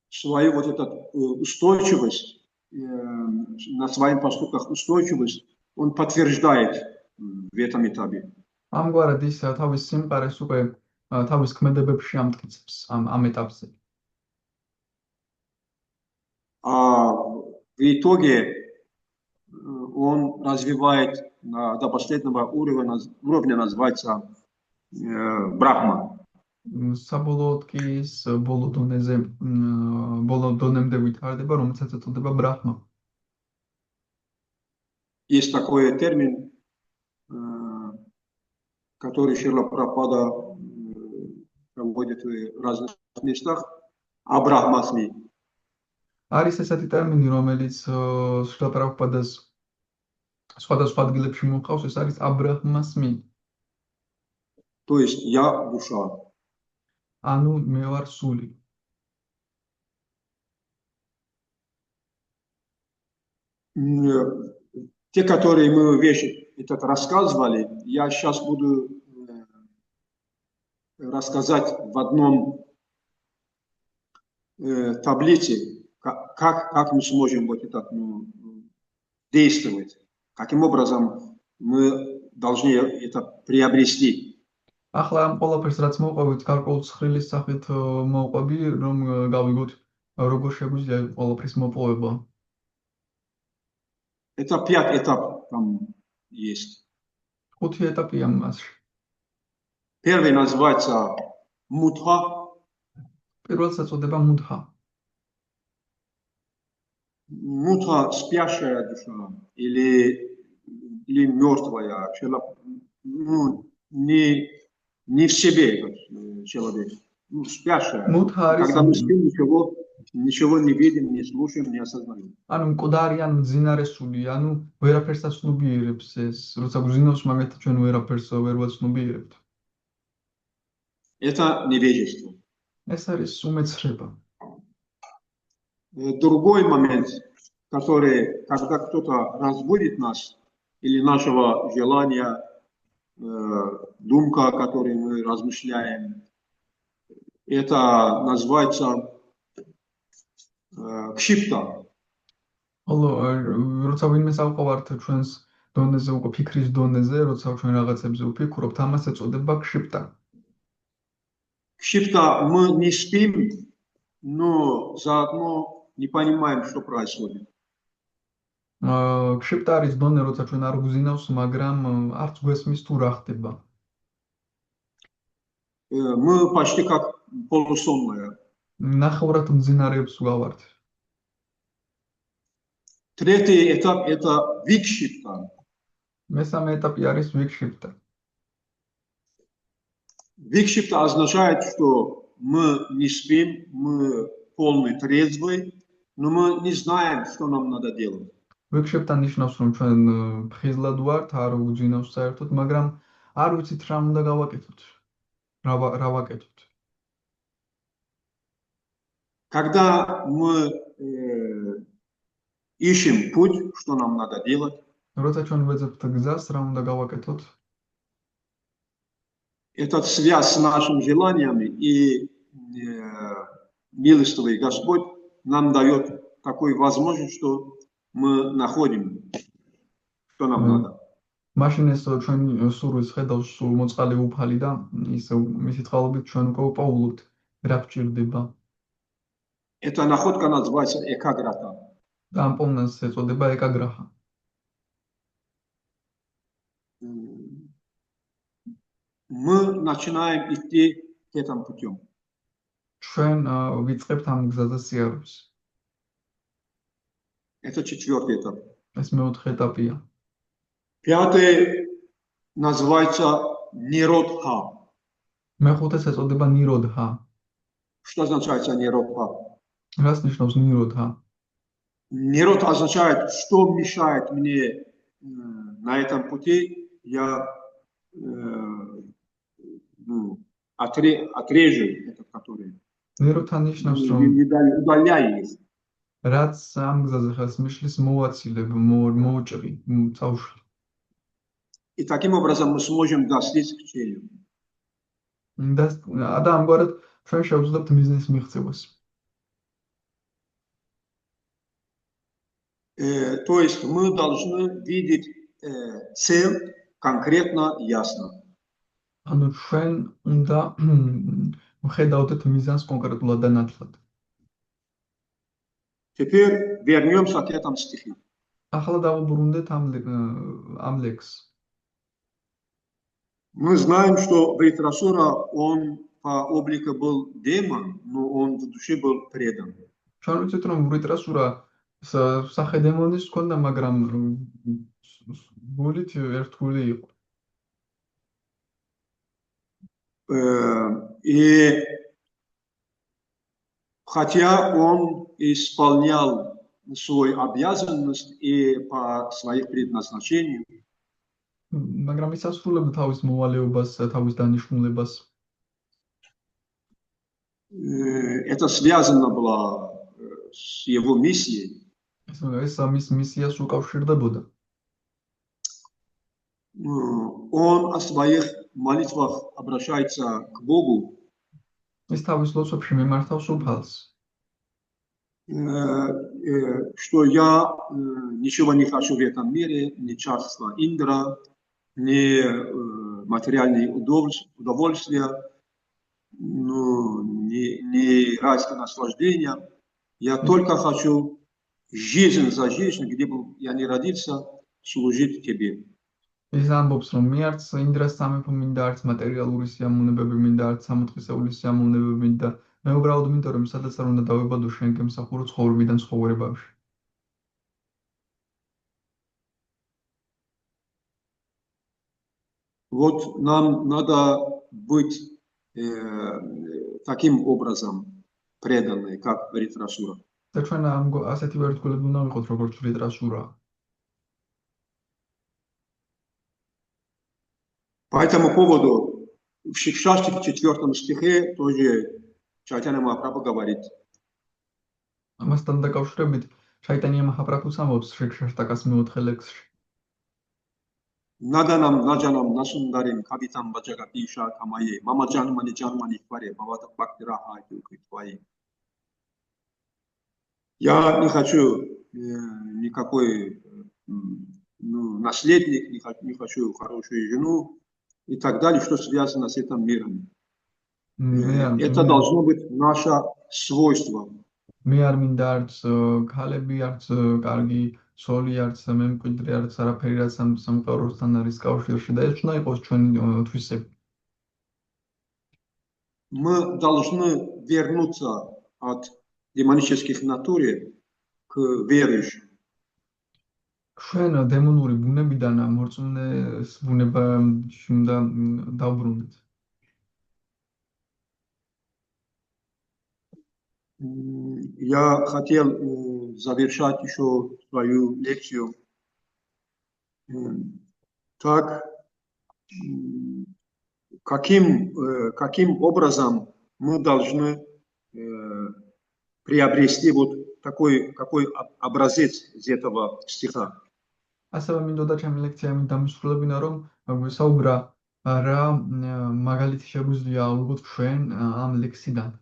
свою вот эту устойчивость, на своих поступках устойчивость, он подтверждает в этом этапе. ამგვარად ის თავის სიმყარეს უკვე თავის ქმედებებში ამტკიცებს ამ ეტაპზე. А в итоге он развивает до последнего уровня, называется брахма. საბოლოოდ კი ის ბოლო დონემდე ვითარდება, რომელსაც ეწოდება ბრაჰმა. Есть такой термин, который Шрила Прабхупада проводит в разных местах, სხვადასხვა ადგილებში მოყავს, ეს არის აბრაჰმას მი. То есть я душа. ანუ მე ვარ სული. Те, которые мы вещи этот рассказывали, я сейчас буду рассказать в одном таблице, как мы сможем вот это действовать, каким образом мы должны это приобрести. ახლა ამ ყველაფერს რაც მოვყვებით, გარკვეულ ცხრილის სახით მოვყვები, რომ გავიგოთ როგორ შეგვიძლია ყველაფრის მოპოვება. Это 5 этапов там есть. 5 ეტაპია მასში. Первый называется мудха. პირველს ეწოდება მუდჰა. Мудха спящая душа или мертвая человек, не в себе этот человек, спящая. Когда мы спим, ничего не видим, не слушаем, не осознаем. ანუ მკვდარი ან მძინარე სული, ანუ ვერაფერს აცნობიერებს ეს, როცა გძინავს მაგათ ჩვენ ვერაფერს ვერ ვაცნობიერებთ. Это невежество. ეს არის უმეცხრება. Другой момент, который, когда кто-то разводит нас, или нашего желания, думка, о которой мы размышляем, это называется кшипта. ხოლო როცა ვინმე სავყავართ ჩვენს დონეზე, უკვე ფიქრის დონეზე, როცა ჩვენ რაღაცებზე ვფიქრობთ, ამას ეწოდება კშიპტა. Кшипта, мы не спим, но заодно не понимаем, что происходит. კშიპტა არის დონე, როცა ჩვენ არ გვზინავს, მაგრამ არც გვესმის თუ რა ხდება. Мы почти как полусонные. ნახევრად მძინარეებს ვგავართ. Третий этап – это викшипта. მესამე ეტაპი არის викшипта. Викшипта означает, что мы не спим, мы полны трезвы, но мы не знаем, что нам надо делать. викшипта ნიშნავს, რომ ჩვენ ფხიზლად ვართ, არ გვძინავს საერთოდ, მაგრამ არ ვიცით რა უნდა გავაკეთოთ. რა ვაკეთოთ. Когда мы ищем путь, что нам надо делать, როცა ჩვენ ვეძებთ გზას, რა უნდა გავაკეთოთ, это связь с нашими желаниями, и милостивый Господь нам дает такую возможность, что мы находим, что нам надо. მაშინ ეს ჩვენ სურვილს ხედავს სულ მოწყალი უფალი და ის მისი წყალობით ჩვენ უკვე ვპოულობთ რა გჭირდება. Эта находка называется экаграта. და ამ პოვნას ეწოდება ეკაგრაჰა. Мы начинаем идти к этому путем. ჩვენ ვიწყებთ ამ გზაზე სიარულს. Это 4-й этап. ეს მეოთხე ეტაპია. 5-й называется ниродха. მეხუთეს ეწოდება ნიროდჰა. Что означает ниродха? რას ნიშნავს ნიროდჰა? Нирод означает, что мешает мне на этом пути, я отрежу этот, который ნიროდჰა ნიშნავს, რომ удаляю их. რაც ამ გზაზე ხელს მიშლის მოვაცილებ, მოვჭრი, წავშვი. И таким образом мы сможем достичь к цели. და ამგვარად ჩვენ შევძლებთ მიზნის მიღწევას. То есть мы должны видеть цель конкретно, ясно. ანუ ჩვენ უნდა ვხედავდეთ მიზანს კონკრეტულად და ნათლად. Теперь вернемся к этому стиху. ახლა დავუბრუნდეთ ამ ლექსს. Мы знаем, что Вритрасура, он по облику был демон, но он в душе был предан. ჩვენ ვიცით, რომ ვრიტრასურა სახე დემონის ჰქონდა, მაგრამ გულით ერთგული იყო. И хотя он исполнял свою обязанность и по своих предназначениям. მაგრამ ის ასრულებდა თავის მოვალეობას, თავის დანიშნულებას. Это связано было с его миссией. ეს მის მისიას უკავშირდებოდა. Он о своих молитвах обращается к Богу, ის თავის ლოცვებში მიმართავს უფალს. что я ничего не хочу в этом мире, ни царства Индра, ни материальные удовольствия, ни райское наслаждение. Я только хочу жизнь за жизнь, где бы я ни родился, служить тебе. ის ამბობს, რომ მე არც ინდრას სამეფო მინდა, არც მატერიალური სიამოვნებები მინდა, არც სამოთხისეული სიამოვნებები მინდა. მე უბრალოდ მინდა, რომ სადაც არ უნდა დავებადო შენ გემსახურო ცხოვრებიდან ცხოვრებაში. Вот нам надо быть таким образом преданные, как говорит Расура. და ჩვენ ასეთი ვერტკულები უნდა ვიყოთ, როგორც ვრით რასურა. По этому поводу в Шикшаштике 4 стихе тоже Чайтанья Махапрабху говорит: ამასთან დაკავშირებით ჩაიტანია მაჰაპრაბჰუს ამბობს შიქშაშტაკას მეოთხე ლექსში. Наданам наджанам насундарим кабитам баджага пиша камае мама джанмани хваре бавата бактира хайки твои. Я не хочу никакой наследник, не хочу хорошую жену и так далее, что связано с этим миром. Это должно быть наше свойство. მე არ მინდა არც ქალები, არც კარგი სოლი, არც მემკვიდრე, არც არაფერი, რაც ამ სამყაროსთან არის კავშირში და ეს უნდა იყოს ჩვენი თვისები. Мы должны вернуться от демонических натур к верующим. ჩვენ დემონური ბუნებიდან მორწმუნეს ბუნებაში უნდა დავბრუნდეთ. Я хотел завершать еще свою лекцию так, каким образом мы должны приобрести вот такой образец из этого стиха. ასევე მინდოდა ჩემი ლექცია ამით დამისრულებინა, რომ გვესაუბრა რა მაგალითი შეგვიძლია ავიღოთ ჩვენ ამ ლექსიდან.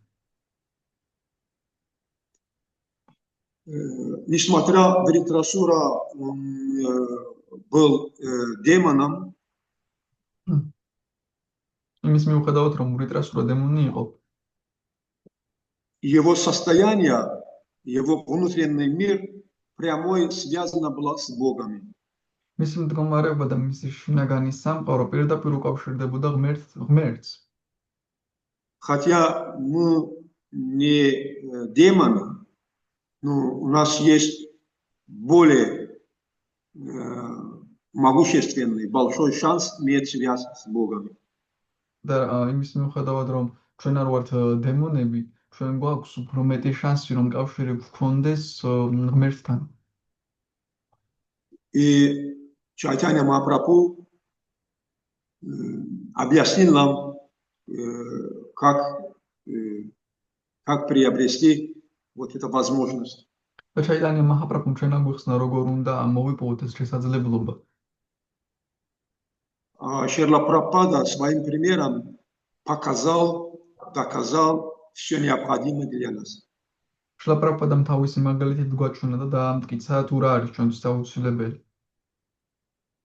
Несмотря говорит Расура, он был демоном. იმის მიუხედავად, რომ ვრიტრასურა დემონი იყო, его состояние, его внутренний мир прямой связано было с Богом. მისი მდგომარეობა და მისი შინაგანი სამყარო პირდაპირ უკავშირდებოდა ღმერთს. Хотя мы не демоны, но у нас есть более могущественный, большой шанс иметь связь с Богом. და იმის მიუხედავად, რომ ჩვენ არ ვართ დემონები, ჩვენ გვაქვს უფრო მეტი შანსი, რომ კავშირი გვქონდეს ღმერთთან. И Чайтанья Махапрабху объяснил нам, как приобрести вот эту возможность. და ჩაიტანია მაჰაპრაბჰუმ ჩვენ აგვიხსნა, როგორ უნდა მოვიპოვოთ ეს შესაძლებლობა. Шрила Прабхупада своим примером доказал все необходимое для нас. შრილა პრაბჰუპადამ თავისი მაგალითით გვაჩვენა და დაამტკიცა თუ რა არის ჩვენთვის აუცილებელი.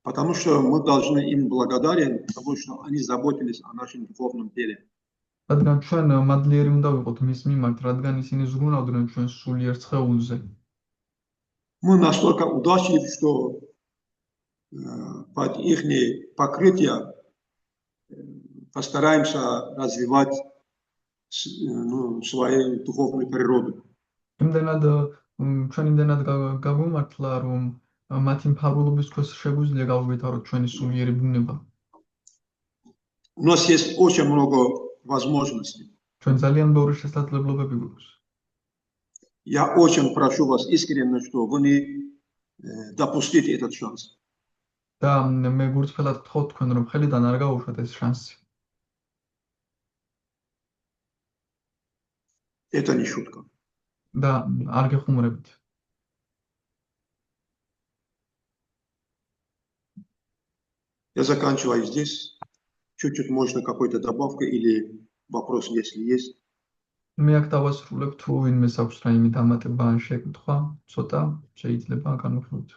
Потому что мы должны им благодарен, потому что они заботились о нашем духовном теле. რადგან ჩვენ მადლიერი უნდა ვიყოთ მის მიმართ, რადგან ისინი ზრუნავდნენ ჩვენს სულიერ სხეულზე. Мы настолько удачливы, что под их покрытие постараемся развивать свою духовную природу. იმდენად ჩვენ იმდენად გაგვიმართლა, რომ მათი მფარველობის ქვეშ შეგვიძლია გავვითაროთ ჩვენი სულიერი ბუნება. У нас есть очень много возможностей. ჩვენ ძალიან ბევრი შესაძლებლობები გვაქვს. Я очень прошу вас искренне, что вы не допустите этот шанс. და მე გულწრფელად გთხოვთ თქვენ რომ ხელიდან არ გაუშვათ ეს შანსი. Это не шутка. და არ გეხუმრებით. Я заканчиваю здесь. Чуть-чуть можно какой-то добавка или вопрос, если есть. მე აქ დავასრულებ თუ ვინმეს აქვს რაიმე დამატება ან შეკითხვა, ცოტა შეიძლება განვიხილოთ.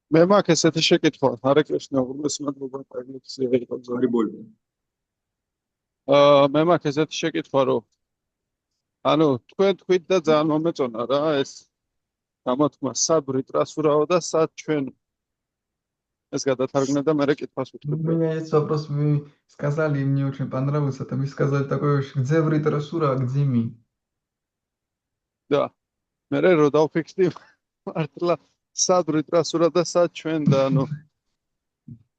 მე მაქვს ესეთი შეკითხვა, ჰარე კრიშნა, უბრალოდ მადლობა პრეგნექცია იყავს. Прибольно. მე მაქვს ესეთი შეკითხვა, რომ ანუ თქვენ თქვით და ძალიან მომეწონა რა ეს გამოთქმა სად ბრიტრასურაო და სად ჩვენ ეს გადათარგმნა და მე კითხვას ვუთხებ. Меня есть вопрос, вы сказали, и мне очень понравился, там вы сказали такое, где в ритрасура, где ми. და მე რო დავფიქსდი მართლა სად ბრიტრასურა და სად ჩვენ და ანუ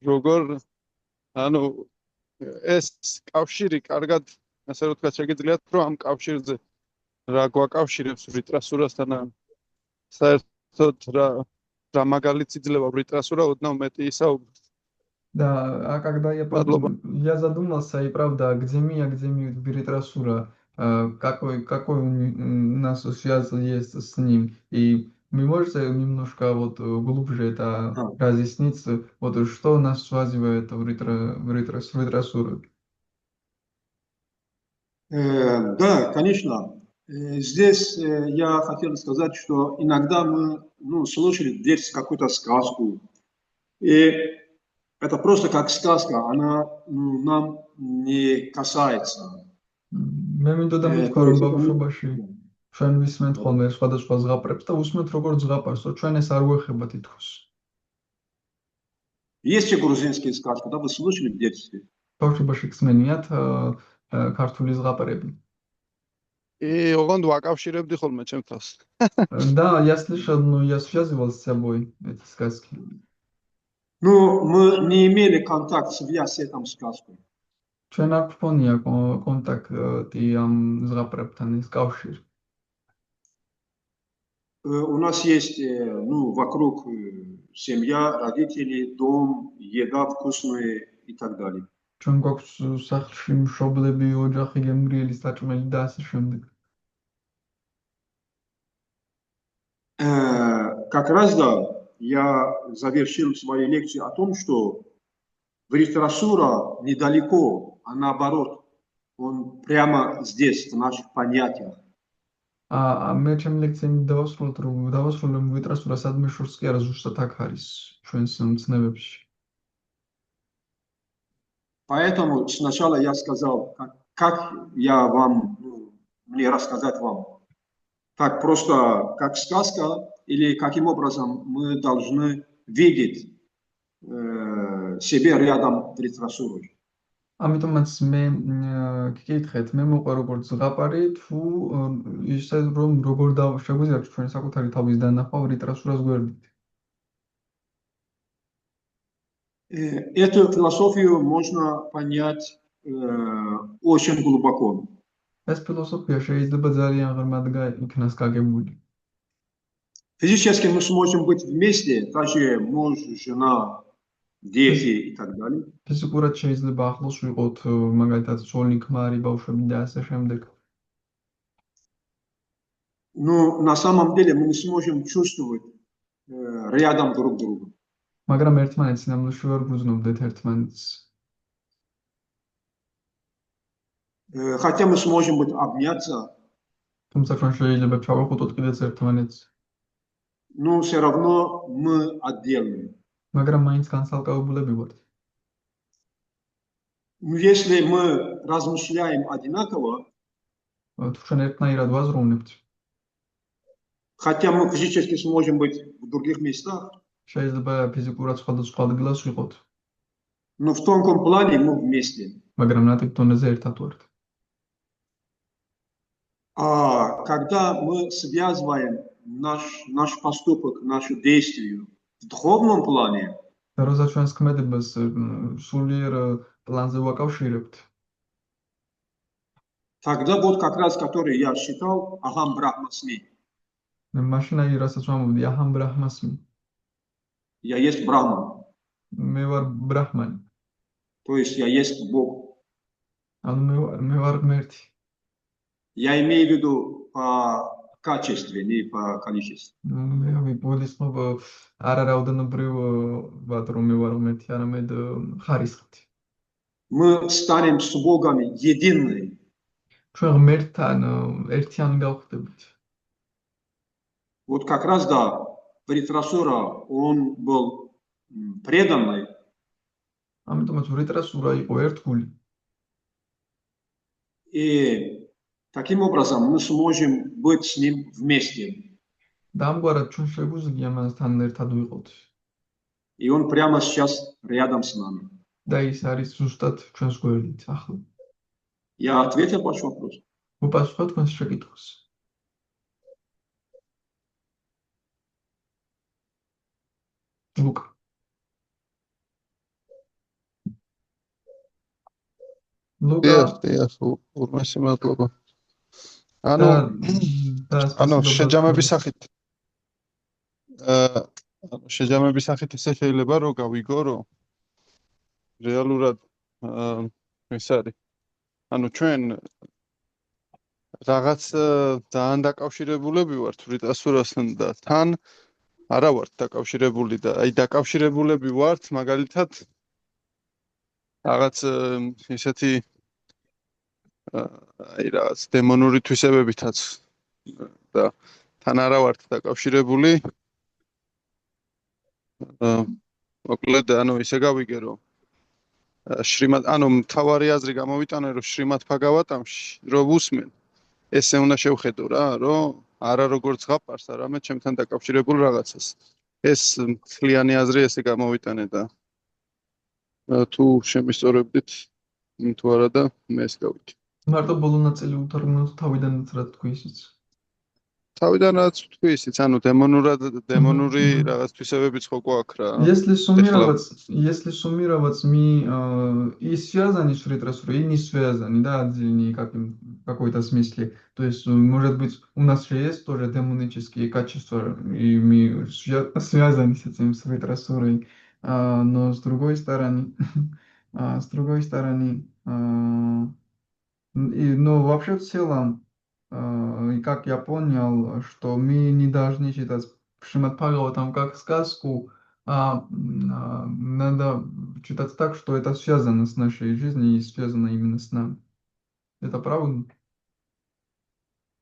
როგორ ანუ ეს კავშირი კარგად ასე რომ თქვა შეგიძლიათ რომ ამ კავშირზე რა გვაკავშირებს ბრიტრასურასთან ან საერთოდ რა მაგალითს იძლევა ბრიტრასურა ოდნავ მეტი ისაუბროთ. Да, а когда я задумался, и правда, где ми, а где ми ритрасура, какой у нас связь есть с ним, и вы можете немножко вот глубже это разъяснить, вот что нас связывает в ритрасуру? Да, конечно. Здесь я хотел сказать, что иногда мы слушали здесь какую-то сказку, и это просто как сказка, она нам не касается. მე მინდოდა მითქვა რომ ბავშვობაში ჩვენ ვისმენთ ხოლმე სხვადასხვა ზღაპრებს და უსმენთ როგორ ზღაპარს, რომ ჩვენ ეს არ გვეხება თითქოს. Есть же грузинские сказки, да, вы слушали в детстве? ბავშვობაში გსმენიათ ქართული ზღაპრები. ოღონდ ვაკავშირებდი ხოლმე ჩემ თავს. Да, я слышал, но я связывал с собой эти сказки. Ну, мы не имели контакт, связь с этой сказкой. ჩვენ არ გვქონია კონტაქტი ამ ზღაპრებთან, ეს კავშირი. У нас есть, вокруг семья, родители, дом, еда вкусная и так далее. ჩვენ გვაქვს სახლში მშობლები, ოჯახი, გემრიელი, საჭმელი და ასე შემდეგ. Как раз, да, я завершил свою лекцию о том, что ритрасура недалеко, а наоборот, он прямо здесь, в наших понятиях. მე ჩემი ლექცია დავასრულებ ритрасура სადმე შორს კი არა, ზუსტად აქ არის ჩვენს მცნებებში. Поэтому сначала я сказал, как я вам, мне рассказать вам. Так просто, как сказка, или каким образом мы должны видеть себе рядом ритрасурой. ამიტომაც მე გიკითხეთ, მე მოყვა როგორც ზღაპარი, თუ ისე რომ როგორ შეგვიძლია ჩვენ საკუთარი თავის დანახვა ритрасурას გვერდით. Эту философию можно понять очень глубоко. ეს ფილოსოფია შეიძლება ძალიან ღრმად იქნას გაგებული. Физически мы сможем быть вместе, даже муж, жена, дети и так далее. ფიზიკურად შეიძლება ახლოს ვიყოთ, მაგალითად, ცოლი, ქმარი, ბავშვები და ასე შემდეგ. Но на самом деле мы не сможем чувствовать рядом друг друга. მაგრამ ერთმანეთს ნამლუში ვერ გვზნობდეთ ერთმანეთს. Хотя мы сможем быть обняться, თუმცა ჩვენ შეიძლება ჩავახუტოთ კიდეც ერთმანეთს. но все равно мы отдельные. მაგრამ მაინც განსალკავებულები ვართ. Если мы размышляем одинаково, თუ ჩვენ ერთნაირად ვაზროვნებთ, хотя мы физически сможем быть в других местах, შეიძლება ფიზიკურად სხვადასხვა ადგილას ვიყოთ, но в тонком плане мы вместе. მაგრამ ნატიფ დონეზე ერთად ვართ. А когда мы связываем наш поступок, наше действие в духовном плане, და როცა ჩვენს ქმედებას სულიერ პლანზე ვაკავშირებთ, тогда вот как раз, который я считал, Ахам Брахмасми. მაშინ აი რასაც ვამბობდი, აჰამ ბრაჰმასმი, Я есть Брахман, მე ვარ ბრაჰმანი, то есть я есть Бог. ანუ მე ვარ ღმერთი. Я имею в виду по качестве, не по количеству. მე ვიგულისხმობ არა რაოდენობრივ ვარ რომ მე ვარ ღმერთი, არამედ ხარისხით. Мы станем с Богом едины. ჩვენ ღმერთთან ერთიანი გავხდებით. Вот как раз, да, Вритрасура, он был преданный, ამიტომაც ვრიტრასურა იყო ერთგული. и таким образом мы сможем быть с ним вместе. და ამგვარად ჩვენ შეგვიძლია მასთან ერთად ვიყოთ. И он прямо сейчас рядом с нами. და ის არის ზუსტად ჩვენს გვერდით ახლა. Я ответил ваш вопрос? უპასუხო თქვენს შეკითხვას. ლუკა. დიახ, ურმესი მადლობა. ანუ შეჯამების სახით შეჯამების სახით ისე შეიძლება რომ გავიგო რომ რეალურად ეს არის ანუ ჩვენ რაღაც ძალიან დაკავშირებულები ვართ ვრიტასურასთან და თან არა ვართ დაკავშირებული და აი დაკავშირებულები ვართ მაგალითად რაღაც ისეთი აი რაღაც დემონური თვისებებითაც და თან არა ვართ დაკავშირებული მოკლედ ანუ ისე გავიგე რომ შრიმატ ანუ მთავარი აზრი გამოვიტანე რომ შრიმატ ფაგავატამში რო ვუსმენ ესე უნდა შევხედო რა რომ არა როგორც ზღაპარს არამედ ჩემთან დაკავშირებულ რაღაცას ეს მთლიანი აზრი ესე გამოვიტანე და თუ შემისწორებდით თუ არა და მე ეს გავიქე მარტო ბოლო ნაწილი უთარგმნოთ თავიდანაც რა თქვი ისიც თავიდანაც თქვი ისიც ანუ დემონური რაღაც თვისებებიც ხო გვაქვს რა если суммировать и связаны с ретросурой, и не связаны, да, отдельные какой-то смысле. То есть, может быть, у нас же есть тоже демонические качества, и мы связаны с этим с ретросурой. Но с другой стороны, но вообще в целом, и как я понял, что мы не должны считать Шримад Бхагаватам как сказку, а надо читать так, что это связано с нашей жизнью и связано именно с нами. Это правда?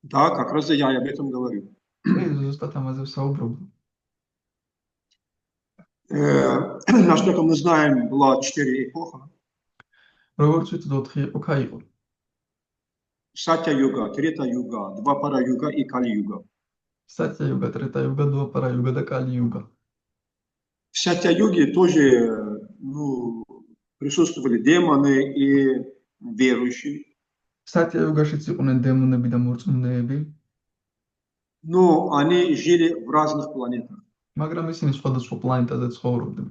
Да, как раз я об этом говорю. Насколько мы знаем, было 4 эпоха. Сатья-юга, Трета-юга, Двапара-юга и Кали-юга. Сатья-юга, Трета-юга, Двапара-юга да Кали-юга. В Сатья-юге тоже присутствовали демоны и верующие. Сатья-югашიც იყვნენ დემონები და მორწმუნეები. Но они жили в разных планетах. მაგრამ ისინი სხვადასხვა პლანეტაზე ცხოვრობდნენ.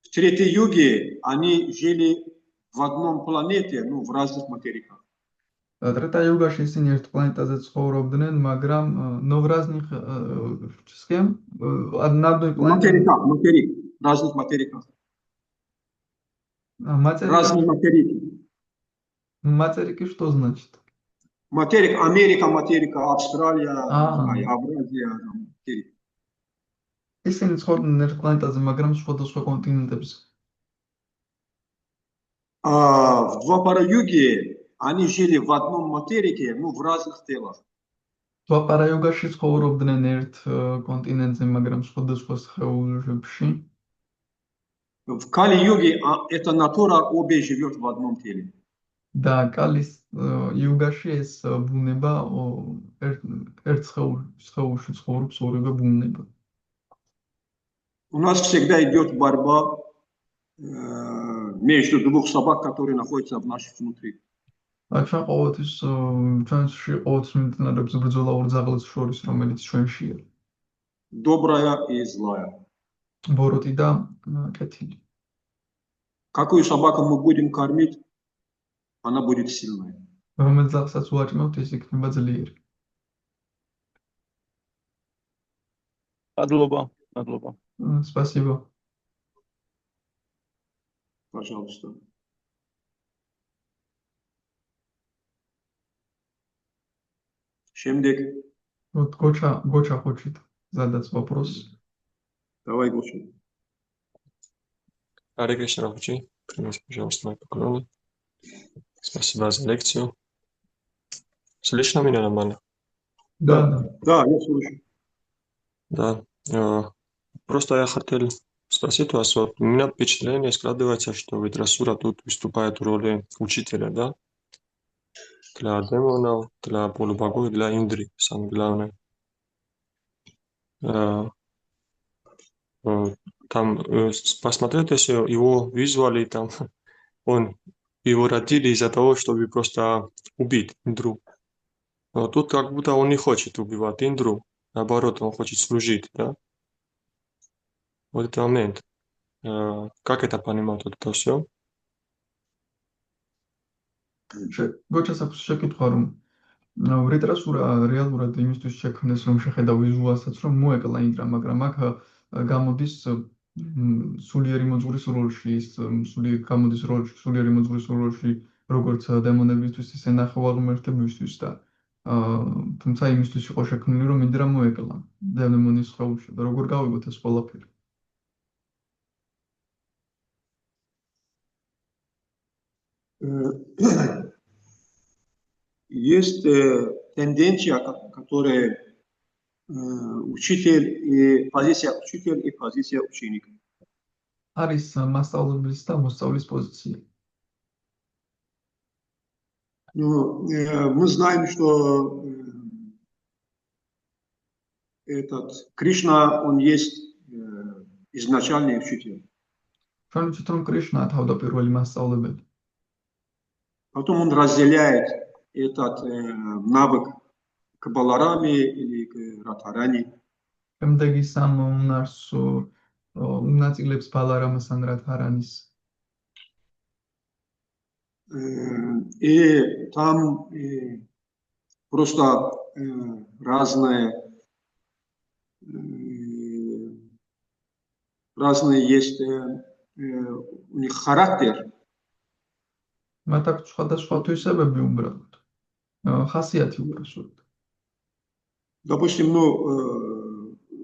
В Третьей-юге они жили в одном планете, в разных материках. Трета-югაში ისინი ერთ პლანეტაზე ცხოვრობდნენ, მაგრამ в разных с кем? одной планете. Материк, разных материках. Разные материки. Материки что значит? Материк Америка, материка Австралия, Евразия, материк. ისინი ცხოვრობდნენ ერთ პლანეტაზე, მაგრამ სხვადასხვა კონტინენტებზე. А в Двапара-юге они жили в одном материке, в разных телах. Двапара-югაში ცხოვრობდნენ ერთ კონტინენტზე, მაგრამ სხვადასხვა სხეულებში. В Кали-юге эта натура обе живет в одном теле. Да, Кали-югაში ეს ბუნება ერთ სხეულში ცხოვრობს ორივე ბუნება. У нас всегда идет борьба между двух собак, которые находятся в наших внутри. ჩვენ ყოველთვის ჩვენში ყოველთვის მიმდინარეობს ბრძოლა ორ ძაღლს შორის, რომელიც ჩვენშია. Добрая и злая. ბოროტი და კეთილი. Какую собаку мы будем кормить, она будет сильная. Რომელიც ძაღლსაც უაჭმევთ, ის იქნება ძლიერი. მადლობა. Спасибо. Пожалуйста. Შემდეგ, Вот Гоча хочет задать вопрос. давай, Гоша. Харе Кришна, Равчи. Принесите, пожалуйста, мои поклоны. Спасибо за лекцию. Слышно меня нормально? Да. Да, я слышу. Да. Просто я хотел спросить вас, вот у меня впечатление складывается, что Вритрасура тут выступает в роли учителя, да? Для демонов, для полубогов, для Индри, самое главное. Там посмотрите, если его визуали, там его родили из-за того, чтобы просто убить Индру. Но тут как будто он не хочет убивать Индру, наоборот, он хочет служить, да? Вот этот момент. Как это понимать, вот это все? Გოჩას აქვს შეკითხვა, რომ ვრიტრასურა რეალურად იმისთვის შექმნეს, რომ შეხედა ვიზუალსაც, რომ მოეკლა ინდრა, მაგრამ აქ გამოდის სულიერი მოძღვრის როლში, გამოდის სულიერი მოძღვრის როლში, როგორც დემონებისთვის, ისე ნახევარღმერთებისთვის და თუმცა იმისთვის იყო შექმნილი, რომ ინდრა მოეკლა დემონის სხეულში და როგორ გავიგოთ ეს ყველაფერი? Есть тенденция, которая учитель и позиция учителя и позиция ученика. არის მასწავლებლის და მოსწავლის პოზიცია. Ну, мы знаем, что этот Кришна, он есть изначальный учитель. ჩვენ ვიცით, რომ კრიშნაა თავდაპირველი მასწავლებელი. Потом он разделяет этот навык к Балараме или к Радхарани. შემდეგ ის ამ უნარს ნაწილებს ბალარამასთან რადჰარანის. И там просто разные есть у них характер. მათ აქვს სხვადასხვა თვისებები უბრალოდ. ხასიათი უბრალოდ. Допустим,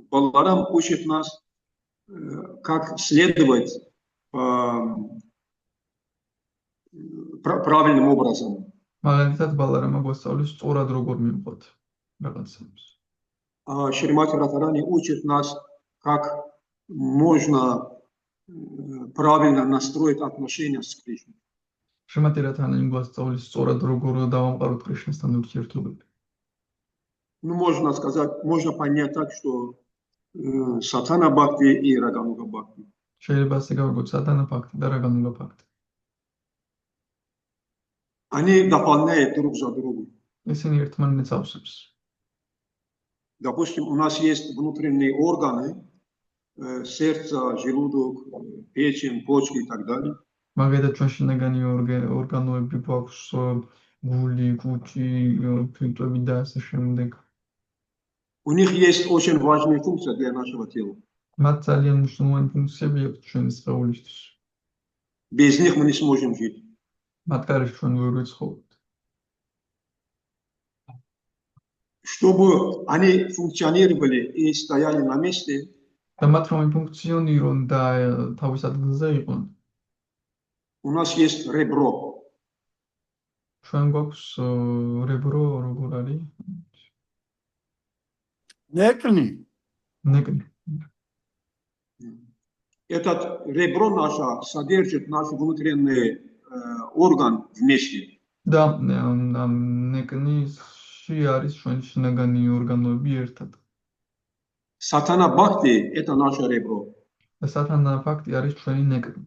Баларам учит нас, как следовать правильным образом. მაგალითად ბალარამა გვასწავლის სწორად როგორ მივყოთ რაღაცებს. А Шримати Радхарани учит нас, как можно правильно настроить отношения с Кришной. შრიმატი რადჰარანი გვასწავლის სწორად როგორ დავამყაროთ კრიშნასთან ურთიერთობები. Можно сказать, можно понять так, что Сатана Бхакти и Рагануга Бхакти. შეიძლება ასე გავიგოთ სათანა ფაქტი და რაგანუგა ფაქტი. Они дополняют друг за другом. ისინი ერთმანეთს ავსებს. Допустим, у нас есть внутренние органы, сердце, желудок, печень, почки и так далее. მაგალითად ჩვენ შინაგანი ორგანოები გვაქვს გული, კუჭი, ფილტვები და ასე შემდეგ. У них есть очень важная функция для нашего тела. მათ ძალიან მნიშვნელოვანი ფუნქციები აქვს ჩვენი სხეულისთვის. Без них мы не сможем жить. მათ გარეშე ჩვენ ვერ ვიცხოვთ. Чтобы они функционировали и стояли на месте, და მათ რომ ფუნქციონირონ და თავის ადგილზე იყვნენ. у нас есть ребро. ჩვენ გვაქვს რებრო, როგორ არის? ნეკნი. ნეკნი. Этот ребро наше содержит наш внутренний орган вместе. და ნეკნიში არის ჩვენი შინაგანი ორგანოები ერთად. Сатана Бхакти – это наше ребро. და სათანა ფაქტი არის ჩვენი ნეკნი.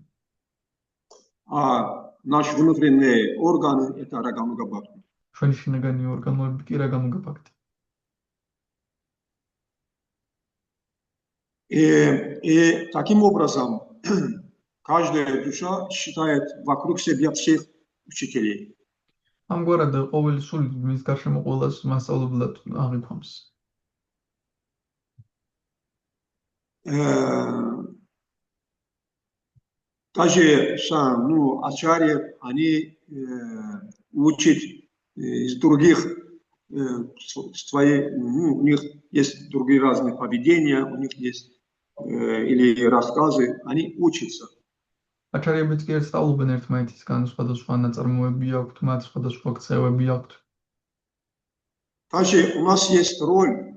А наш внутренний орган – это Рагануга Бхакти. ჩვენი შინაგანი ორგანოები კი რაგანუგა ფაქტი. И таким образом каждая душа считает вокруг себя всех учителей. ამგვარად ყოველი სული მის გარშემო ყველას მასწავლებლად აღიქვამს. Даже сам, ачарьи, они учат из других свои, у них есть другие разные поведения, у них есть или рассказы, они учатся. აჩარიებიც კი ერთ სწავლობენ ერთმანეთისგან, სხვადასხვა ნაწარმოები აქვთ, მათ სხვადასხვა ქცევები აქვთ. Также у нас есть роль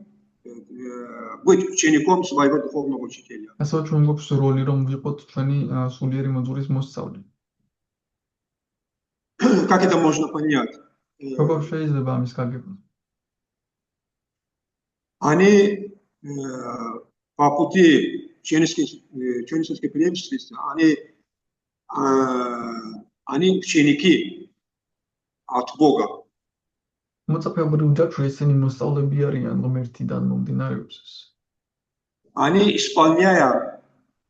быть учеником своего духовного учителя. ასევე ჩვენ გვაქვს როლი, რომ ვიყოთ ჩვენი სულიერი მოძღვრის მოსწავლე. Как это можно понять? როგორ შეიძლება ამის გაგება? Они по пути ученической преемственности, они ученики от Бога. მოწაფეობრივ ჯაჭვში ისინი მოსწავლეები არიან, ღმერთიდან მომდინარეობს ეს. Они, исполняя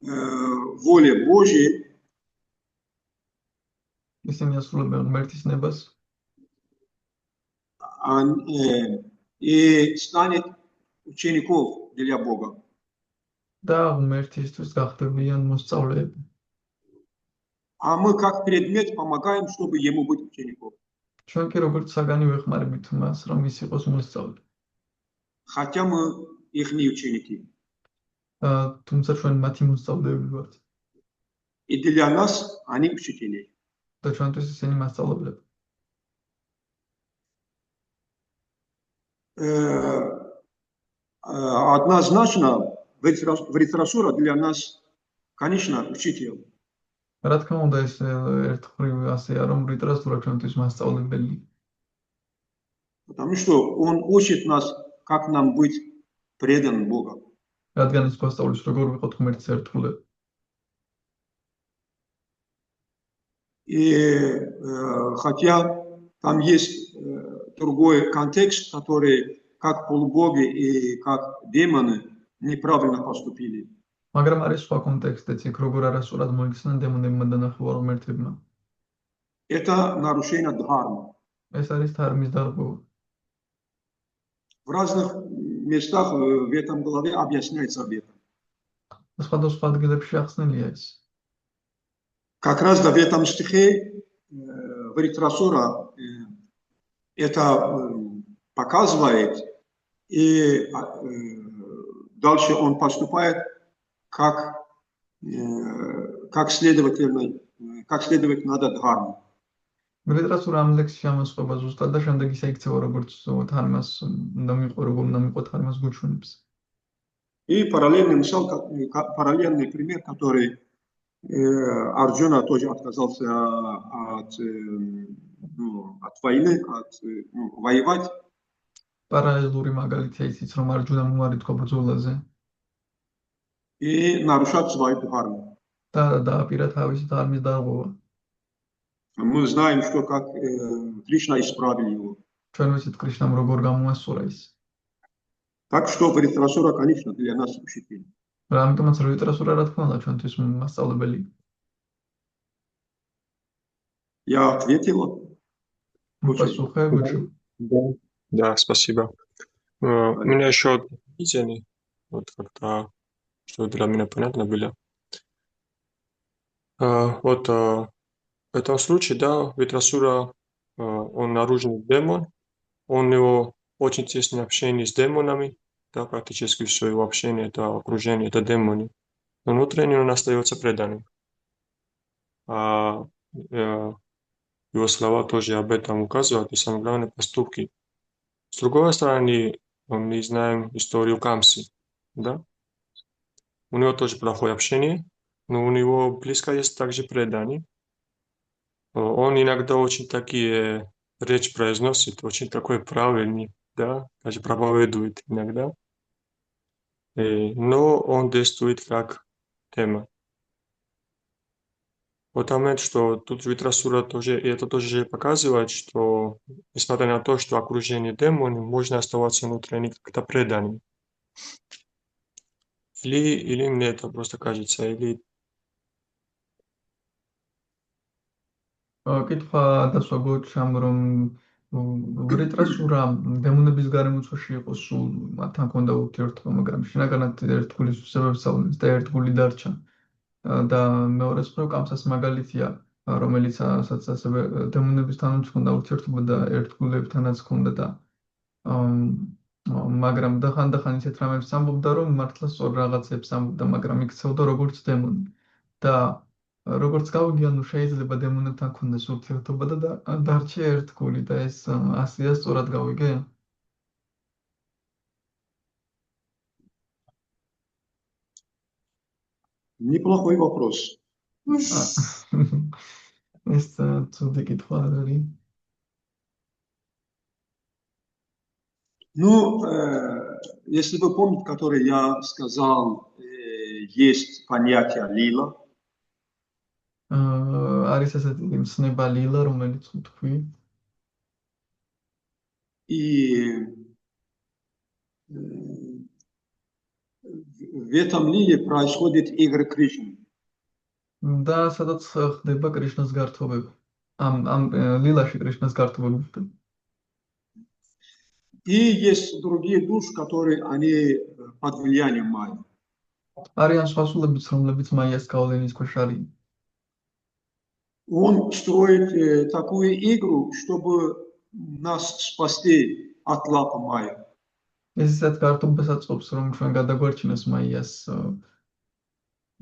волю Божью, ისინი ასრულებენ ღმერთის ნებას и станет учеников для Бога. და ღმერთისთვის გახდებიან მოსწავლეები. А мы как предмет помогаем, чтобы ему быть учеником. ჩვენ კი როგორც საგანი ვეხმარებით მას, რომ ის იყოს მოსწავლე. Хотя мы их не ученики. თუმცა ჩვენ მათი მოსწავლეები ვართ. И для нас они учители. და ჩვენთვის ისინი მასწავლებლები. Однозначно, литература для нас, конечно, учитель. რა თქმა უნდა, ეს ერთხმრივ ასეა, რომ ლიტერატურა ჩვენთვის მასწავლებელი. Потому что он учит нас, как нам быть преданным Богу. რადგან ის გვასწავლის, როგორ ვიყოთ ღმერთის ერთგულები. И хотя там есть другой контекст, который как полубоги и как демоны неправильно поступили. მაგრამ არის სხვა კონტექსტიც, იქ როგორ არასწორად მოიქცნენ დემონებმა და ნახევარ ღმერთებმა. Это нарушение дхармы. ეს არის ධარმის დარღვევა. В разных местах в этом главе объясняется об этом. სხვადასხვა ადგილებში ახსნილია ეს. Как раз в этом стихе литература это показывает, и дальше он поступает как следовать надо дхарме. ლიტერატურა ამ ლექსში ამასწრება ზუსტად და შემდეგ ისე იქცევა, როგორც ධარმას უნდა მიყვე, როგორ უნდა მიყვე ධარმას გუჩვენებს. И параллельный пример, который Арджуна тоже отказался от войны, воевать. Параллелური მაგალითია ისიც, რომ არჯუნა მომარიცხა ბრძოლაზე и нарушать свою дхарму. და დააპირა თავისი ධარმის დარღვევა. Мы знаем, что как Кришна исправил его. ჩვენ ვიცით კრიშნამ როგორ გამოასწორა ის. Так что литература, конечно, для нас учитель. ამიტომაც ლიტერატურა რა თქმა უნდა ჩვენთვის მასწავლებელი. Я ответила. Послухай, лучше. Да, спасибо. У меня еще одно видение, вот как-то, что для меня понятно было. Вот в этом случае, да, Витрасура, он наружный демон, у него очень тесное общение с демонами, да, практически все его общение, это окружение, это демоны. Но внутренне он остается преданным. Его слова тоже об этом указывают, и самое главное поступки. С другой стороны, мы знаем историю Камси, да? У него тоже плохое общение, но у него близко есть также предание. Он иногда очень такие речь произносит, очень такой правильный, да, даже проповедует иногда. Но он действует как тема. Вот момент, что тут Витрасура тоже, и это тоже показывает, что несмотря на то, что окружение демонов, можно оставаться внутренне как-то преданным. или мне это просто кажется, или კითხვა დასვა გოჩამ რომ ვრიტრას ურა დემონების გარემოცვაში იყოს სულ მათთან ქონდა ურთიერთობა, მაგრამ შინაგანად ერთგულის უსებებს სწავლეს და ერთგული დარჩა. და მეორე მხრივ კამსას მაგალითია, რომელიც ასევე დემონებისთან ჰქონდა ურთიერთობა და ერთგულებთანაც ჰქონდა და მაგრამ ხანდახან ისეთ რამებს ამბობდა, რომ მართლა სწორ რაღაცებს ამბობდა, მაგრამ იქცეოდა როგორც დემონი. და როგორც გავიგე, ანუ შეიძლება დემონებთან ქონდეს ურთიერთობა და დარჩა ერთგული და ეს ასეა სწორად გავიგე? Неплохой вопрос. ეს ცუდი კითხვა არ არის. Ну, если вы помните, который я сказал, есть понятие лила. არის ესეთი მცნება ლილა, რომელიც თქვი. И в этом лиле происходит игра Кришны. და სადაც ხდება კრიშნას გართობები. ამ ლილაში კრიშნას გართობები ხდება. И есть другие души, которые они под влиянием майя. არიან სხვა სულებიც, რომლებიც მაიას გავლენის ქვეშ არიან. Он строит такую игру, чтобы нас спасти от лапы майя. ეს ისეთ გართობას აწყობს, რომ ჩვენ გადაგვარჩინოს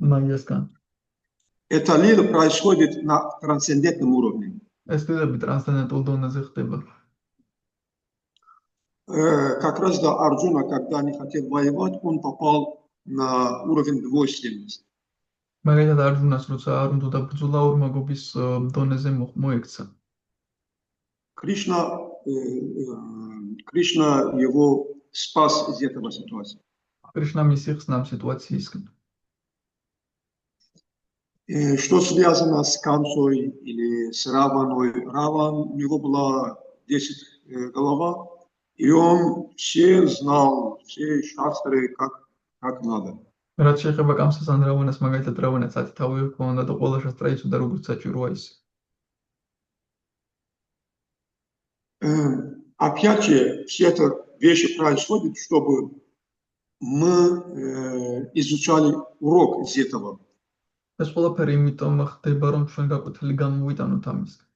მაიასგან. Эта лила происходит на трансцендентном уровне. ეს ლილები ტრანსცენდენტულ დონეზე ხდება. Как раз да, Арджуна, когда не хотел воевать, он попал на уровень двойственности. მაგალითად არჯუნას როცა არ უნდა დაბრძოლა ორმაგობის დონეზე მოექცა. Кришна его спас из этого ситуации. კრიშნა მის იხსნა ამ სიტუაციისგან. Что связано с Камсой или с Раваной? Раван, у него была 10 голова, и он все знал, все шастры, как надо. რაც შეეხება კამსას ან რავანას, მაგალითად რავანას 10 თავი ჰქონდა და ყველა შასტრა იცოდა როგორც საჭიროა ის. Опять же, все это вещи происходят, чтобы мы изучали урок из этого. ეს ყველაფერი იმიტომ ხდება, რომ ჩვენ გაკვეთილი გამოვიტანოთ ამისგან.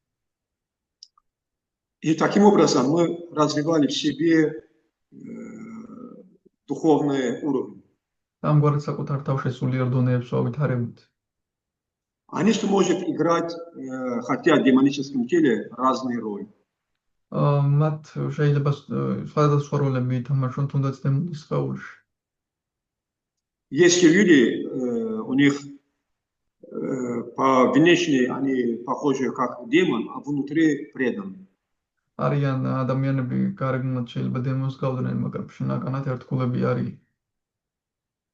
И таким образом мы развивали в себе духовные уровни. ამგვარად საკუთარ თავში სულიერ დონეებს ვავითარებთ. Они что может играть, хотя в демоническом теле, разные роли. მათ შეიძლება სხვადასხვა როლები ითამაშონ თუნდაც დემონის სხეულში. Есть люди, у них по внешне они похожи как демон, а внутри преданы. არიან ადამიანები გარეგნულად შეიძლება დემონს გავდნენ, მაგრამ შინაგანად ერთგულები არიან.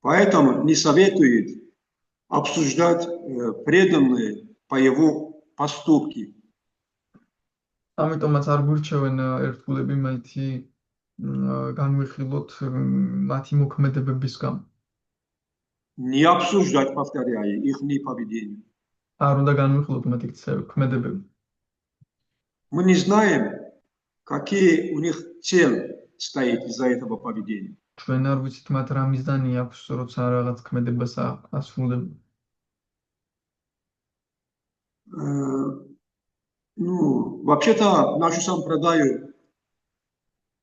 Поэтому не советует обсуждать преданные по его поступки. ამიტომაც არ გვირჩევენ ერთგულები მაითი განვიხილოთ მათი მოქმედებების გამო. Не обсуждать, повторяю, их поведение. არ უნდა განვიხილოთ მათი ქმედებები. Мы не знаем, какие у них цель стоит из-за этого поведения. ჩვენ არ ვიცით მათ რა მიზანი აქვს, როცა რაღაც ქმედებას ასრულებენ. Ну, вообще-то нашу сампрадаю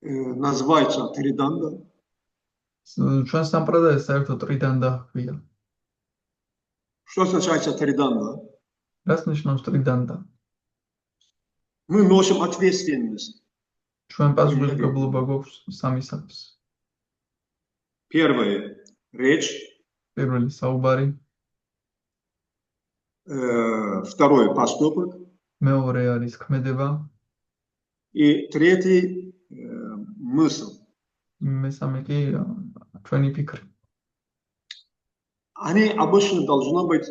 называется Триданда. ჩვენ სამპრადაეს საერთოდ ტრიდანდა ჰქვია. Что означает Триданда? რას ნიშნავს ტრიდანდა? Мы носим ответственность. ჩვენ პასუხისმგებლობა გვაქვს სამი სახის. Первое – речь. პირველი საუბარი. Второй – поступок. მეორე არის ქმედება. И третий – мысль. მესამე კი ჩვენი ფიქრი. Они обычно должны быть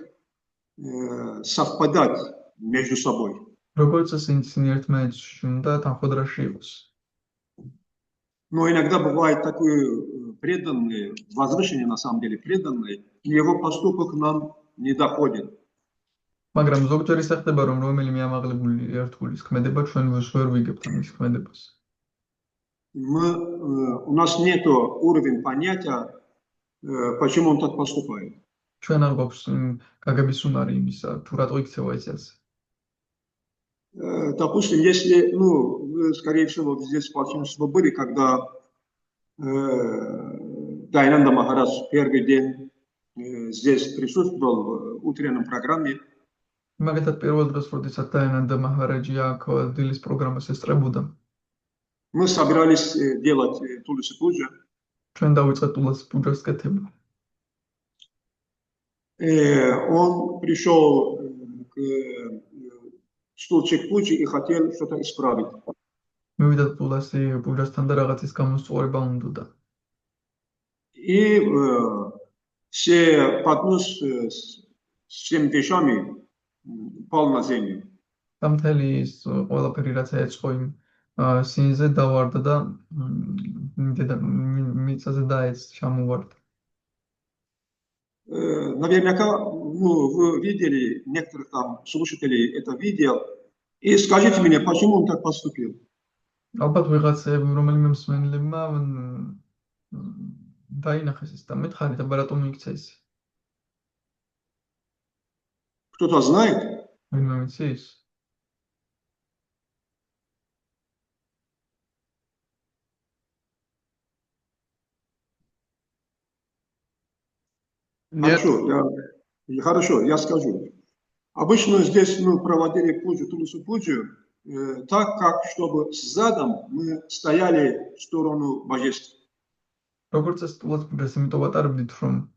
совпадать между собой. როგორც ისინი ერთმანეთს უნდა თანხმდრაში იყოს. Но иногда бывает такой преданный, возвышенный на самом деле преданный, его поступок нам не доходит. მაგრამ ზოგჯერ ის ხდება, რომ რომელიმე ამაღლებული ერთგულის ქმედება ჩვენ ვერ ვიგებთ ამის ქმედებას. У нас нет уровня понятия, почему он так поступает. ჩვენ არ გვაქვს გაგების უნარი იმისა, თუ რატო იქცევა ეს ასე. Допустим, если, вы, скорее всего, здесь большинство были, когда Дайнанда Махарадж первый день здесь присутствовал в утренней программе. მაგათაც პირველ დროს, როდესაც დაენანდა მაჰარაჯი აქ დილის პროგრამას ესწრებოდა, Мы собирались делать Тулси Пуджа. ჩვენ დავიწყეთ ტულას პუჯას კეთება. Он пришел к стульчик Пуджи и хотел что-то исправить. მივიდა ტულასი პუჯასთან და რაღაცის გამოსწორება უნდოდა. И все поднос с всеми вещами пал на землю. და მთელი ის ყველაფერი რაც ეწყო იმ სინზე დავარდა და მიწაზე დაეც ჩამოვარდა. Наверняка, вы видели, некоторых там слушателей это видел. И скажите мне, почему он так поступил? ალბათ ვიღაცები რომელიმე მსმენელებმა დაინახეს ეს და მითხარით, აბა რატომ იქცა ეს? Кто-то знает? ვინმე ვიცის? Хорошо, я скажу. Обычно здесь мы проводили пуджу, Тулси Пуджу, так как, чтобы с задом мы стояли в сторону божеств. როგორც ეს ტულას პუჯას იმიტომ ვატარებდით, რომ